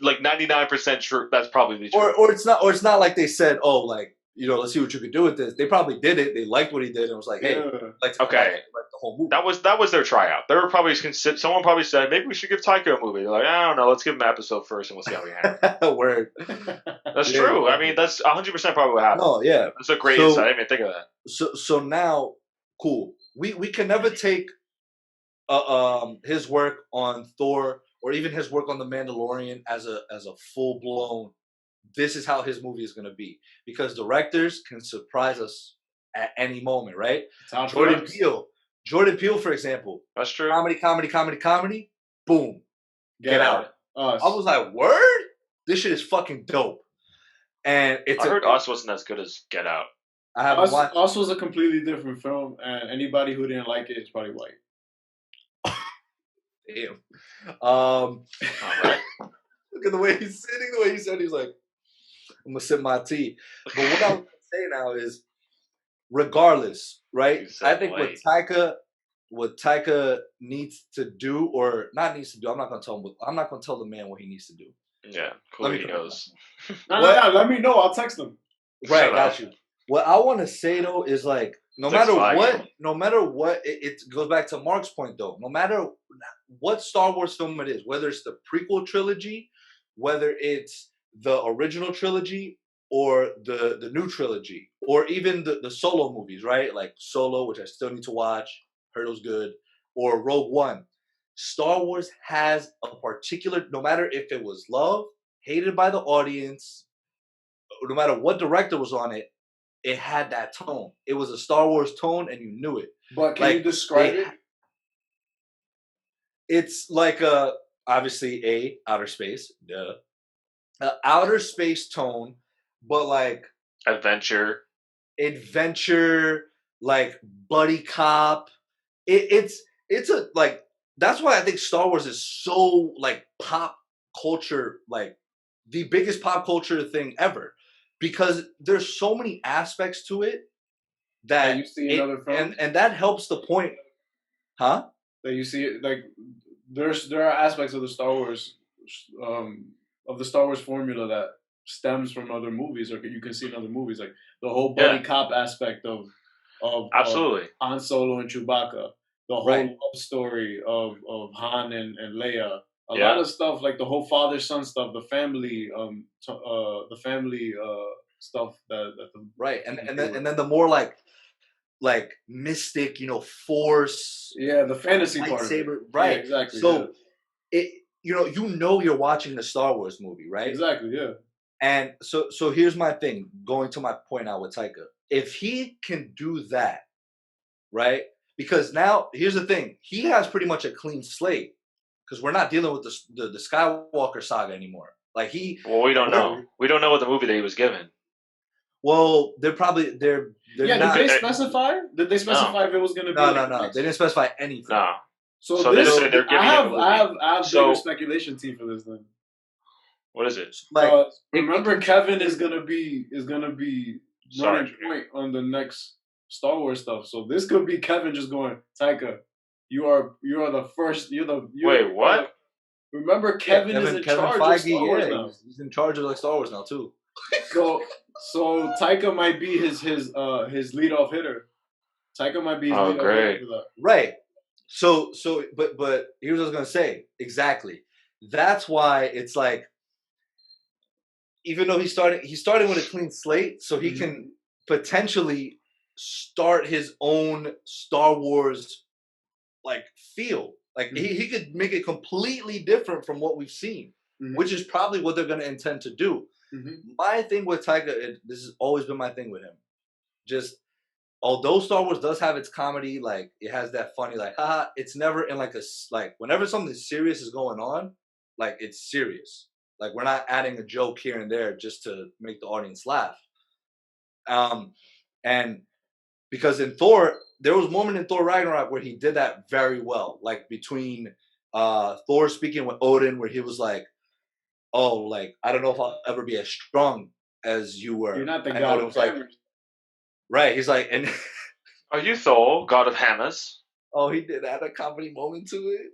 Like 99% true. That's probably true. Or it's not like they said, oh, like, you know, let's see what you could do with this. They probably did it. They liked what he did, and was like, hey, like the whole movie. That was their tryout. They were probably someone probably said maybe we should give Taika a movie. They're like, I don't know, let's give him an episode first, and we'll see how we handle. Word. That's true. I mean, that's 100% probably what happened. No, yeah, that's a great insight. I didn't even think of that. So now, cool. We can never take his work on Thor or even his work on The Mandalorian as a full blown. This is how his movie is going to be because directors can surprise us at any moment, right? Jordan Peele, for example. That's true. Comedy. Boom. Get Out. I was like, word? This shit is fucking dope. And I heard Us wasn't as good as Get Out. I haven't watched. Us was a completely different film, and anybody who didn't like it is probably white. Damn. Look at the way he's sitting. The way he said, he's like, I'm gonna sip my tea. But what I was gonna say now is, regardless, right? I think what Taika needs to do, or not needs to do, I'm not gonna tell the man what he needs to do. Yeah, cool. He knows. No. Let me know. I'll text him. Right, got you. What I want to say though is like, no matter what, it goes back to Mark's point though. No matter what Star Wars film it is, whether it's the prequel trilogy, whether it's the original trilogy or the new trilogy, or even the solo movies, right? Like Solo, which I still need to watch, heard it was good, or Rogue One. Star Wars has a particular, no matter if it was loved, hated by the audience, no matter what director was on it, it had that tone. It was a Star Wars tone, and you knew it. But can you describe it? It's like obviously outer space, duh. Outer space tone, but like adventure, like buddy cop. It's a like, that's why I think Star Wars is so like pop culture, like the biggest pop culture thing ever, because there's so many aspects to it that you see in other films, and that helps the point, huh? That you see it, like there are aspects of the Star Wars formula that stems from other movies, or you can see in other movies, like the whole buddy cop aspect of absolutely Han Solo and Chewbacca, the whole love story of Han and Leia, a lot of stuff, like the whole father-son stuff, the family stuff that and then the more like mystic, you know, force, the fantasy part of it. right? Yeah, exactly. So it, you know you're watching a Star Wars movie, right? Exactly, yeah. And so here's my thing, going to my point now with Taika. If he can do that, right? Because now here's the thing, he has pretty much a clean slate. because we're not dealing with the Skywalker saga anymore. Like Well, we don't know. We don't know what the movie that he was given. Well, they're Yeah, not. did they specify? Did they specify if it was gonna be? No. They didn't specify anything. No. So they this, say they're giving him a movie. I have So- bigger speculation team for this then. What is it? Like, Remember, Kevin is gonna be Sorry, running point on the next Star Wars stuff. So this could be Kevin just going, Taika, you are the first. Wait, what? Remember, Kevin is in charge Feige, of Star Wars now. He's in charge of like Star Wars now too. So Taika might be his leadoff hitter. Taika might be his leadoff hitter for that. Right. So but here's what I was gonna say. Exactly. That's why it's like, even though he's starting with a clean slate, so he can potentially start his own Star Wars like feel. Like he could make it completely different from what we've seen, which is probably what they're gonna intend to do. My thing with Taika, this has always been my thing with him. Just although Star Wars does have its comedy, like it has that funny, like haha, it's never in like whenever something serious is going on, like it's serious. Like we're not adding a joke here and there just to make the audience laugh. And because in Thor, there was a moment in Thor Ragnarok where he did that very well. Like between Thor speaking with Odin, where he was like, "Oh, like I don't know if I'll ever be as strong as you were." You're not the and god Odin of was like, hammers. right. He's like, and Are you Thor, God of Hammers? oh, he did add a comedy moment to it.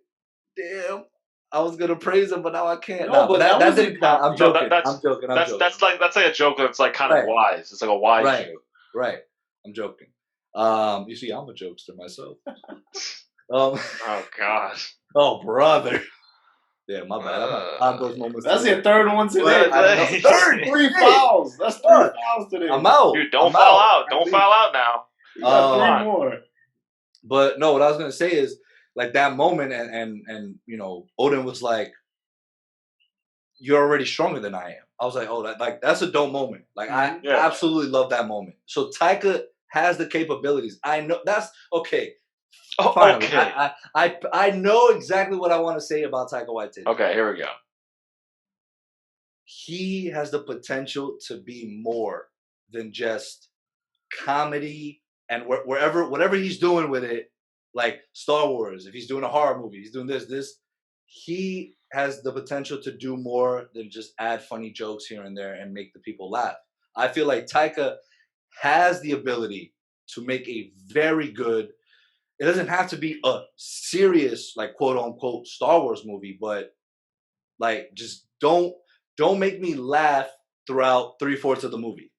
Damn. I was gonna praise him, but now I can't. No, but that didn't. I'm No, joking. that's- I'm joking. That's like a joke that's like kind of wise. It's like a wise Right. joke. Right. I'm joking. You see, I'm a jokester myself. Oh God. Oh brother. Yeah, my bad. I'm not those moments. That's today. your third one today. That's third. Three Hey, fouls. That's three fouls today. I'm out. Dude, don't I'm foul out. Don't Please. foul out now. You got three on. more. But no, what I was gonna say is like that moment, and you know, Odin was like, "You're already stronger than I am." I was like, "Oh, that's a dope moment." Like I absolutely love that moment. So Taika has the capabilities. I know that's okay. Oh, Finally, okay. I know exactly what I want to say about Taika Waititi. Okay, here we go. He has the potential to be more than just comedy, and whatever he's doing with it, like Star Wars. If he's doing a horror movie, he's doing this. He has the potential to do more than just add funny jokes here and there and make the people laugh. I feel like Taika has the ability to make a very good. It doesn't have to be a serious, like quote unquote Star Wars movie, but like just don't make me laugh throughout 3/4 of the movie.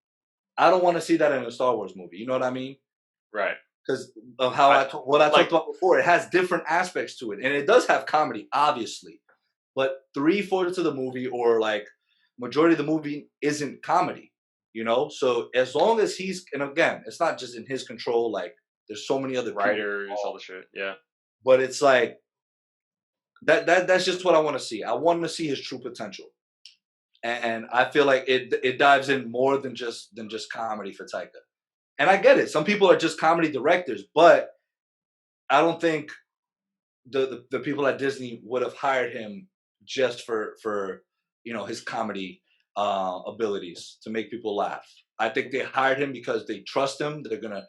I don't want to see that in a Star Wars movie. You know what I mean? Right. Because of how I talked about before. It has different aspects to it, and it does have comedy, obviously. But 3/4 of the movie, or like majority of the movie, isn't comedy. You know, so as long as he's, and again, it's not just in his control. Like there's so many other Writers, people all the shit. Yeah. but it's like that's just what I want to see. I want to see his true potential, and I feel like it dives in more than just comedy for Taika. And I get it. Some people are just comedy directors, but I don't think the people at Disney would have hired him just for you know his comedy abilities to make people laugh. I think they hired him because they trust him. They're gonna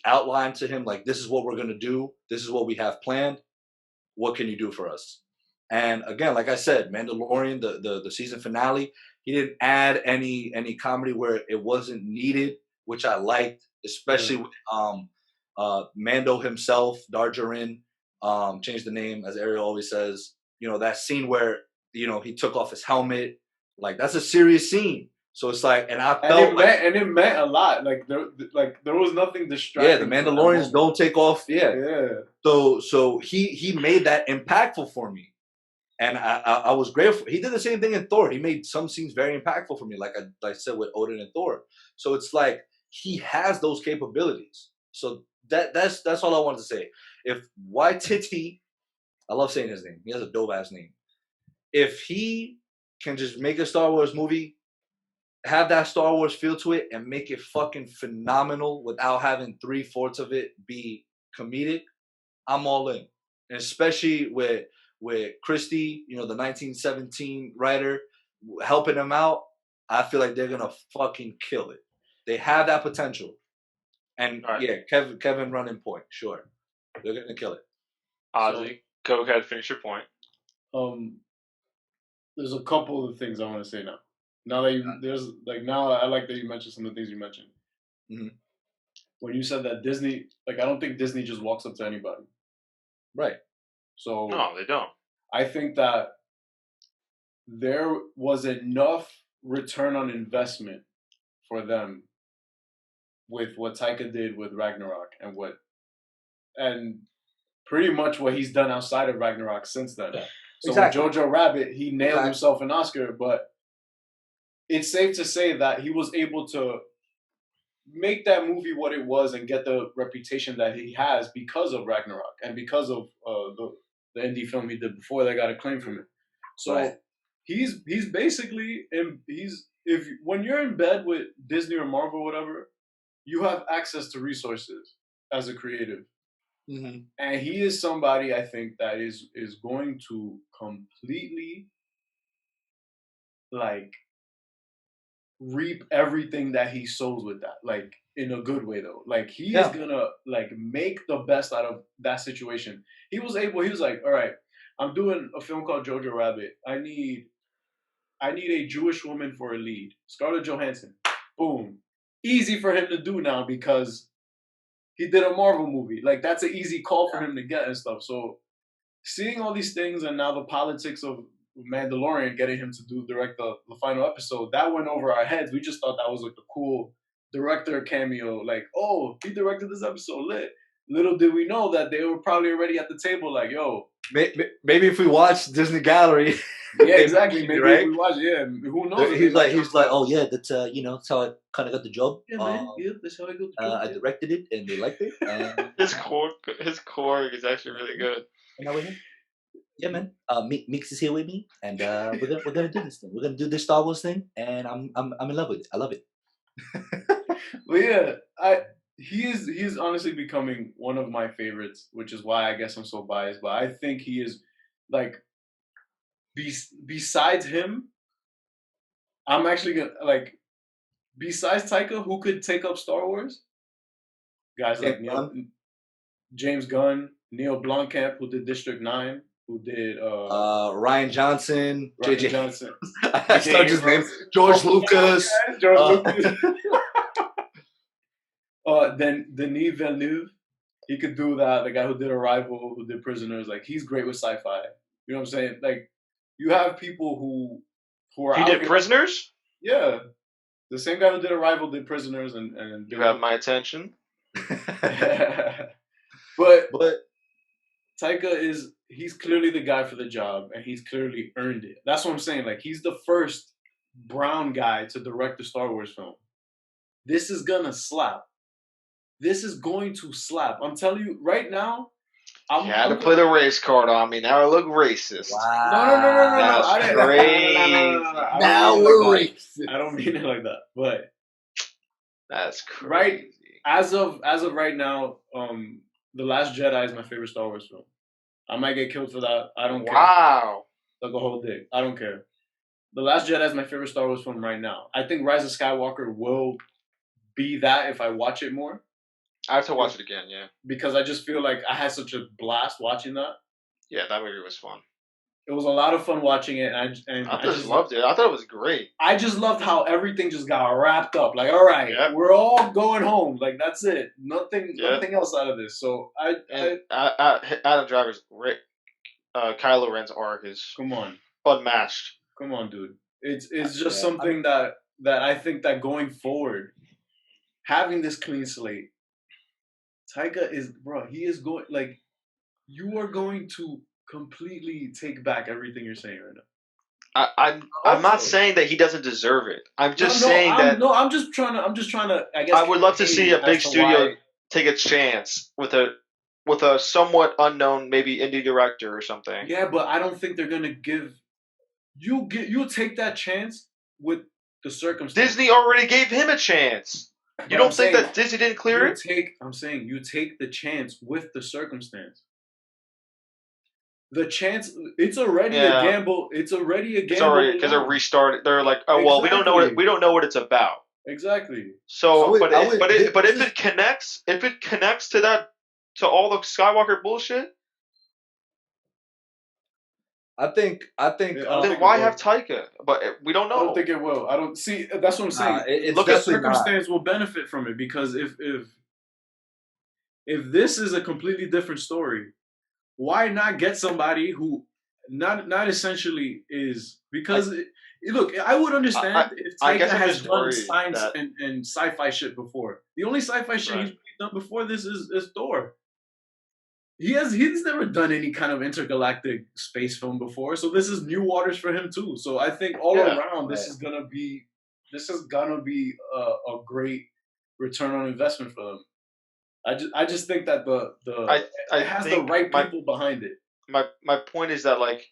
outline to him like, this is what we're gonna do. This is what we have planned. What can you do for us? And again, like I said, Mandalorian, the season finale, he didn't add any comedy where it wasn't needed, which I liked, especially with Mando himself, Dar Djarin, changed the name, as Ariel always says. You know, that scene where, you know, he took off his helmet, like that's a serious scene. So it's like, and I felt it meant a lot. Like there was nothing distracting. Yeah, the Mandalorians don't take off. Yeah. So he made that impactful for me, and I was grateful. He did the same thing in Thor. He made some scenes very impactful for me, like I said with Odin and Thor. So it's like he has those capabilities. So that's all I wanted to say. If Waititi, I love saying his name. He has a dope ass name. If he can just make a Star Wars movie, have that Star Wars feel to it, and make it fucking phenomenal without having 3/4 of it be comedic, I'm all in. And especially with with Christie, the 1917 writer, helping him out, I feel like they're gonna fucking kill it. They have that potential. And yeah, Kevin running point, sure. They're gonna kill it. Ozzy, go ahead, finish your point. There's a couple of things I want to say now. Now that I like that you mentioned some of the things you mentioned. Mm-hmm. When you said that Disney, I don't think Disney just walks up to anybody. Right. So no, they don't. I think that there was enough return on investment for them with what Taika did with Ragnarok and pretty much what he's done outside of Ragnarok since then. So exactly. With Jojo Rabbit, he nailed himself an Oscar, but it's safe to say that he was able to make that movie what it was and get the reputation that he has because of Ragnarok and because of the indie film he did before that got acclaim from it. So he's basically when you're in bed with Disney or Marvel or whatever, you have access to resources as a creative. Mm-hmm. And he is somebody I think that is going to completely reap everything that he sows with that, in a good way though. He is gonna make the best out of that situation. He was like, all right, I'm doing a film called Jojo Rabbit. I need a Jewish woman for a lead. Scarlett Johansson. Boom. Easy for him to do now because he did a Marvel movie. That's an easy call for him to get and stuff. So seeing all these things and now the politics of Mandalorian getting him to direct the final episode, that went over our heads. We just thought that was the cool director cameo. Oh, he directed this episode, lit. Little did we know that they were probably already at the table yo. Maybe if we watch Disney Gallery. Yeah, exactly. Maybe if we watch, who knows? He's like, oh yeah, that's that's how I kind of got the job. Yeah, man. That's how I got the job. I directed it and they liked it. And his core is actually really good. And now we're here. Yeah, man. Mix is here with me, and we're gonna do this thing. We're gonna do this Star Wars thing, and I'm in love with it. I love it. But yeah, he is honestly becoming one of my favorites, which is why I guess I'm so biased. But I think he is besides him, I'm actually gonna besides Taika, who could take up Star Wars? Guys like James Gunn, Neil Blomkamp, who did District 9. Who did Ryan Johnson, JJ Johnson. I started his name. George Lucas. Then Denis Villeneuve. He could do that. The guy who did Arrival, who did Prisoners. He's great with sci-fi. You know what I'm saying? You have people who are. He did Prisoners? Yeah. The same guy who did Arrival did Prisoners and you have my attention. But Taika he's clearly the guy for the job, and he's clearly earned it. That's what I'm saying. He's the first brown guy to direct a Star Wars film. This is gonna slap. This is going to slap. I'm telling you right now. You had to put a race card on me. Now I look racist. Wow. No. That's crazy. Now we're racist. I don't mean it like that, but that's crazy. Right. As of right now, The Last Jedi is my favorite Star Wars film. I might get killed for that. I don't care. Wow. Like a whole dick. I don't care. The Last Jedi is my favorite Star Wars film right now. I think Rise of Skywalker will be that if I watch it more. I have to watch it again, yeah. Because I just feel like I had such a blast watching that. Yeah, that movie was fun. It was a lot of fun watching it, and I just loved it. I thought it was great. I just loved how everything just got wrapped up. All right, we're all going home. That's it. Nothing else out of this. So Adam Driver's Kylo Ren's arc is unmatched. Come on, dude. It's just something that I think that going forward, having this clean slate, Taika he is going you are going to completely take back everything you're saying right now. I'm not saying that he doesn't deserve it. I'm just saying that. No, I'm just trying to. I guess I would love to see a big studio take a chance with a somewhat unknown, maybe indie director or something. Yeah, but I don't think they're gonna give. You'll take that chance with the circumstances. Disney already gave him a chance. You don't think that Disney didn't clear it? I'm saying you take the chance with the circumstance. the chance it's already Yeah. a gamble. It's already a gamble. It's already because they're restarted. They're like, oh well, we don't know what it's about. Exactly. So, but if it connects to that to all the Skywalker bullshit, I think. then why have Taika? But we don't know. I don't think it will. I don't see. That's what I'm saying. Look at circumstance will benefit from it because if this is a completely different story, why not get somebody who not essentially is because look, I would understand if Taika has done science and sci-fi shit before. The only sci-fi shit he's done before this is Thor. He's never done any kind of intergalactic space film before, so this is new waters for him too. So I think all around this is gonna be a great return on investment for them. I just think that it has the right people behind it. My point is that like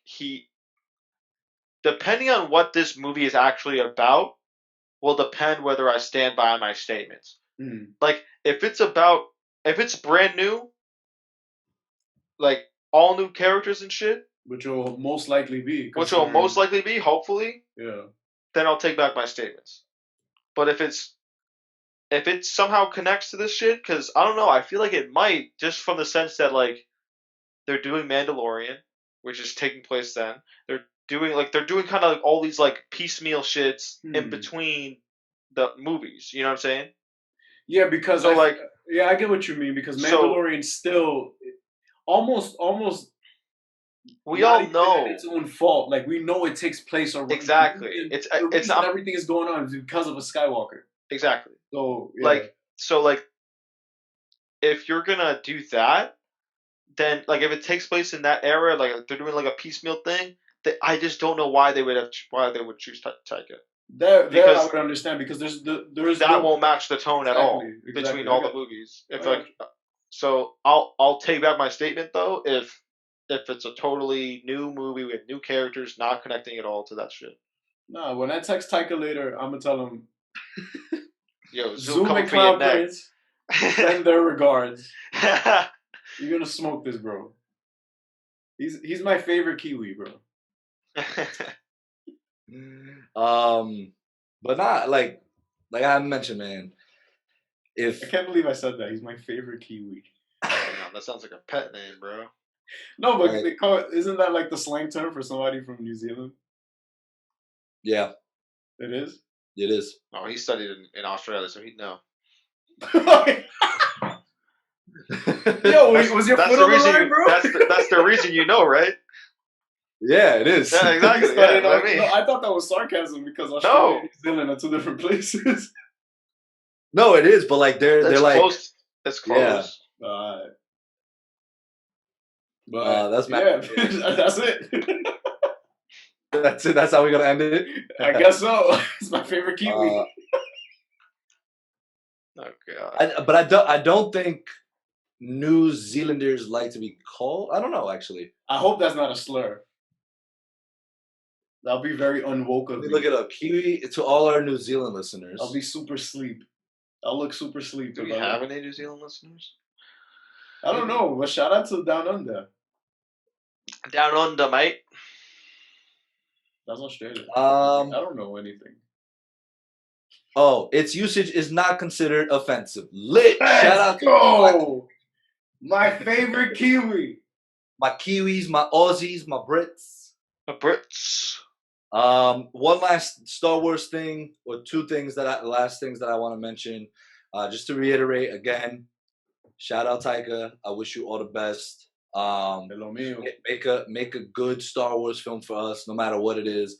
depending on what this movie is actually about, will depend whether I stand by my statements. Like if it's brand new, like all new characters and shit, which will most likely be, hopefully, then I'll take back my statements. But if it somehow connects to this shit, because I don't know, I feel like it might, just from the sense that like they're doing Mandalorian, which is taking place then. They're doing kind of like all these like piecemeal shits in between the movies. You know what I'm saying? Yeah, because I get what you mean, because Mandalorian still almost we all know its own fault. Like we know it takes place already. Exactly. It's not everything is going on because of a Skywalker. Exactly. So if you're gonna do that, then like if it takes place in that era, like they're doing like a piecemeal thing, I just don't know why they would choose Taika. There I would understand, because there's won't match the tone at all between all the movies. So I'll take back my statement though if it's a totally new movie with new characters not connecting at all to that shit. No, when I text Taika later, I'm gonna tell him, yo, Zoom and Cloud Prince send their regards. You're gonna smoke this, bro. He's my favorite Kiwi, bro. But not like I mentioned, man. I can't believe I said that. He's my favorite Kiwi. That sounds like a pet name, bro. No, but they call it, isn't that like the slang term for somebody from New Zealand? Yeah. It is? It is. Oh, he studied in Australia, so he'd know. Yo, was your foot on the line, bro? That's the reason you know, right? Yeah, it is. Yeah, exactly. I thought that was sarcasm, because Australia and New Zealand are two different places. No, it is, but like they're like close. It's close. Yeah. That's that's it. That's it. That's how we're gonna end it. I guess so. It's my favorite Kiwi. Oh god. But I don't think New Zealanders like to be called. I don't know, actually. I hope that's not a slur. That'll be very unwoke of me. Look it up. Kiwi, to all our New Zealand listeners. I'll be super sleep. I'll look super sleep. Do we have any New Zealand listeners? I don't know, but shout out to Down Under. Down Under, mate. That's Australia. I don't know anything. Oh, its usage is not considered offensive. Lit. Shout out to my favorite Kiwi. My Kiwis, my Aussies, my Brits. The Brits. One last Star Wars thing, or two things last things that I want to mention. Just to reiterate again, shout out Taika. I wish you all the best. Make a good Star Wars film for us, no matter what it is.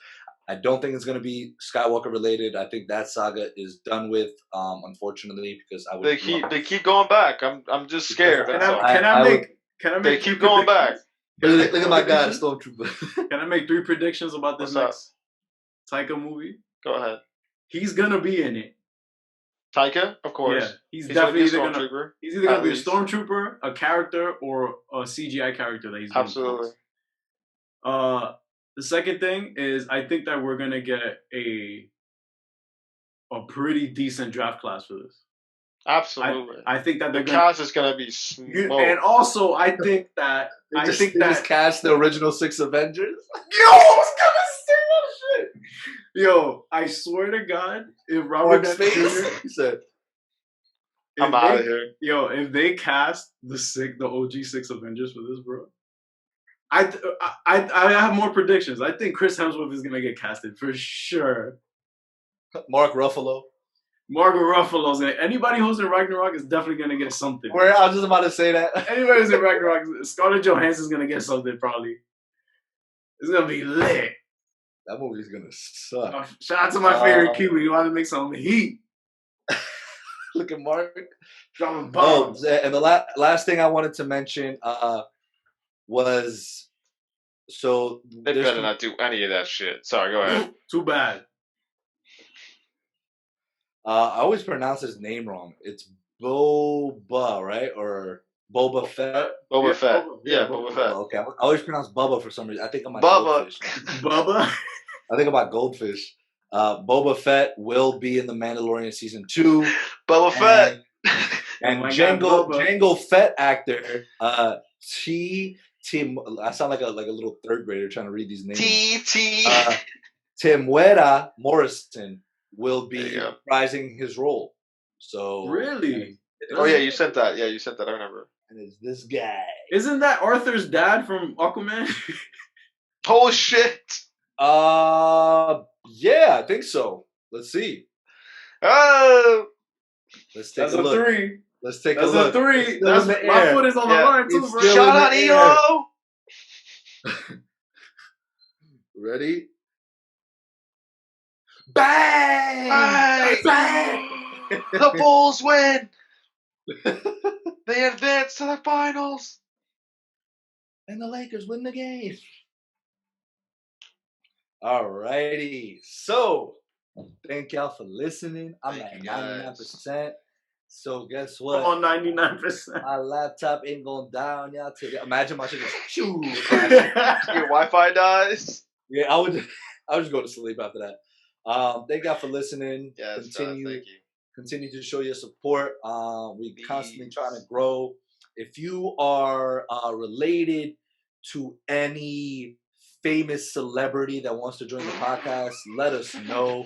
I don't think it's gonna be Skywalker related. I think that saga is done with, unfortunately, because I would. They keep going back. I'm just scared. Can I make? They keep going back. Look at my guy, Stormtrooper. Can I make 3 predictions about this next Taika movie? Go ahead. He's gonna be in it. Taika, of course. Yeah, he's definitely either gonna be a stormtrooper, a character, or a CGI character that he's gonna absolutely. The second thing is, I think that we're gonna get a pretty decent draft class for this. Absolutely. I think that the they're cast is gonna be smoked. and also I think that They just cast the original 6 Avengers. Yo, I was gonna say that shit. Yo, I swear to God, if Robert Downey Jr. He said, I'm out of here. Yo, if they cast the OG 6 Avengers for this, bro, I have more predictions. I think Chris Hemsworth is gonna get casted for sure. Mark Ruffalo. Margot Ruffalo's gonna. Anybody who's in Ragnarok is definitely gonna get something. I was just about to say that. Anybody who's in Ragnarok, Scarlett Johansson's gonna get something probably. It's gonna be lit. That movie's gonna suck. Shout out to my favorite Kiwi. You want to make some heat? Look at Mark. Dropping bombs. And the last thing I wanted to mention was they better not do any of that shit. Sorry, go ahead. Too bad. I always pronounce his name wrong. It's Boba, right? Or Boba Fett? Boba Fett. Yeah, Boba Fett. Okay, I always pronounce Bubba for some reason. I think I'm Goldfish. Bubba? I think about Goldfish. Boba Fett will be in The Mandalorian Season 2. Boba Fett. And Jango Fett actor, Tim. I sound like a little third grader trying to read these names. Temuera Morrison will be reprising his role. So really? Oh yeah, you sent that. Yeah, you sent that. I remember. And it's this guy. Isn't that Arthur's dad from Aquaman? Oh shit! Yeah, I think so. Let's see. Oh, let's take That's a look. 3. Let's take That's a look. a 3. That's my foot is on the line too, bro. Shout out ELO. Ready? Bang! Bang! The Bulls win. They advance to the finals. And the Lakers win the game. Alrighty. So, thank y'all for listening. I'm at 99%. So, guess what? I'm on 99%. My laptop ain't going down, y'all. Imagine my shit just shoo. Your Wi-Fi dies. Yeah, I would just go to sleep after that. Thank y'all for listening. Yes, thank you. Continue to show your support. We constantly trying to grow. If you are related to any famous celebrity that wants to join the podcast, let us know.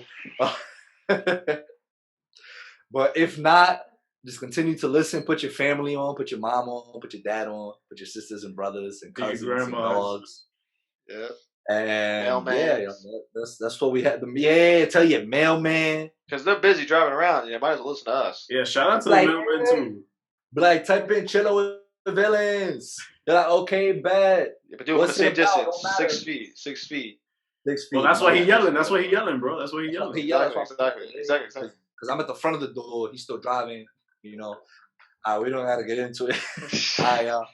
But if not, just continue to listen. Put your family on. Put your mom on. Put your dad on. Put your sisters and brothers and cousins and dogs. Yeah. And mailman. Yeah, that's what we had. Tell your mailman. Because they're busy driving around. You might as well listen to us. Yeah, shout out to the mailman too. But like, type in Chillin with the villains. They're like, okay, bet. Yeah, but do it from the same distance. 6 feet. 6 feet. 6 feet. Well, that's why he yelling. That's why he yelling, bro. That's why he yelling. Exactly. Because I'm at the front of the door. He's still driving. You know. We don't got to get into it. All right, y'all.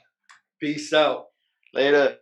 Peace out. Later.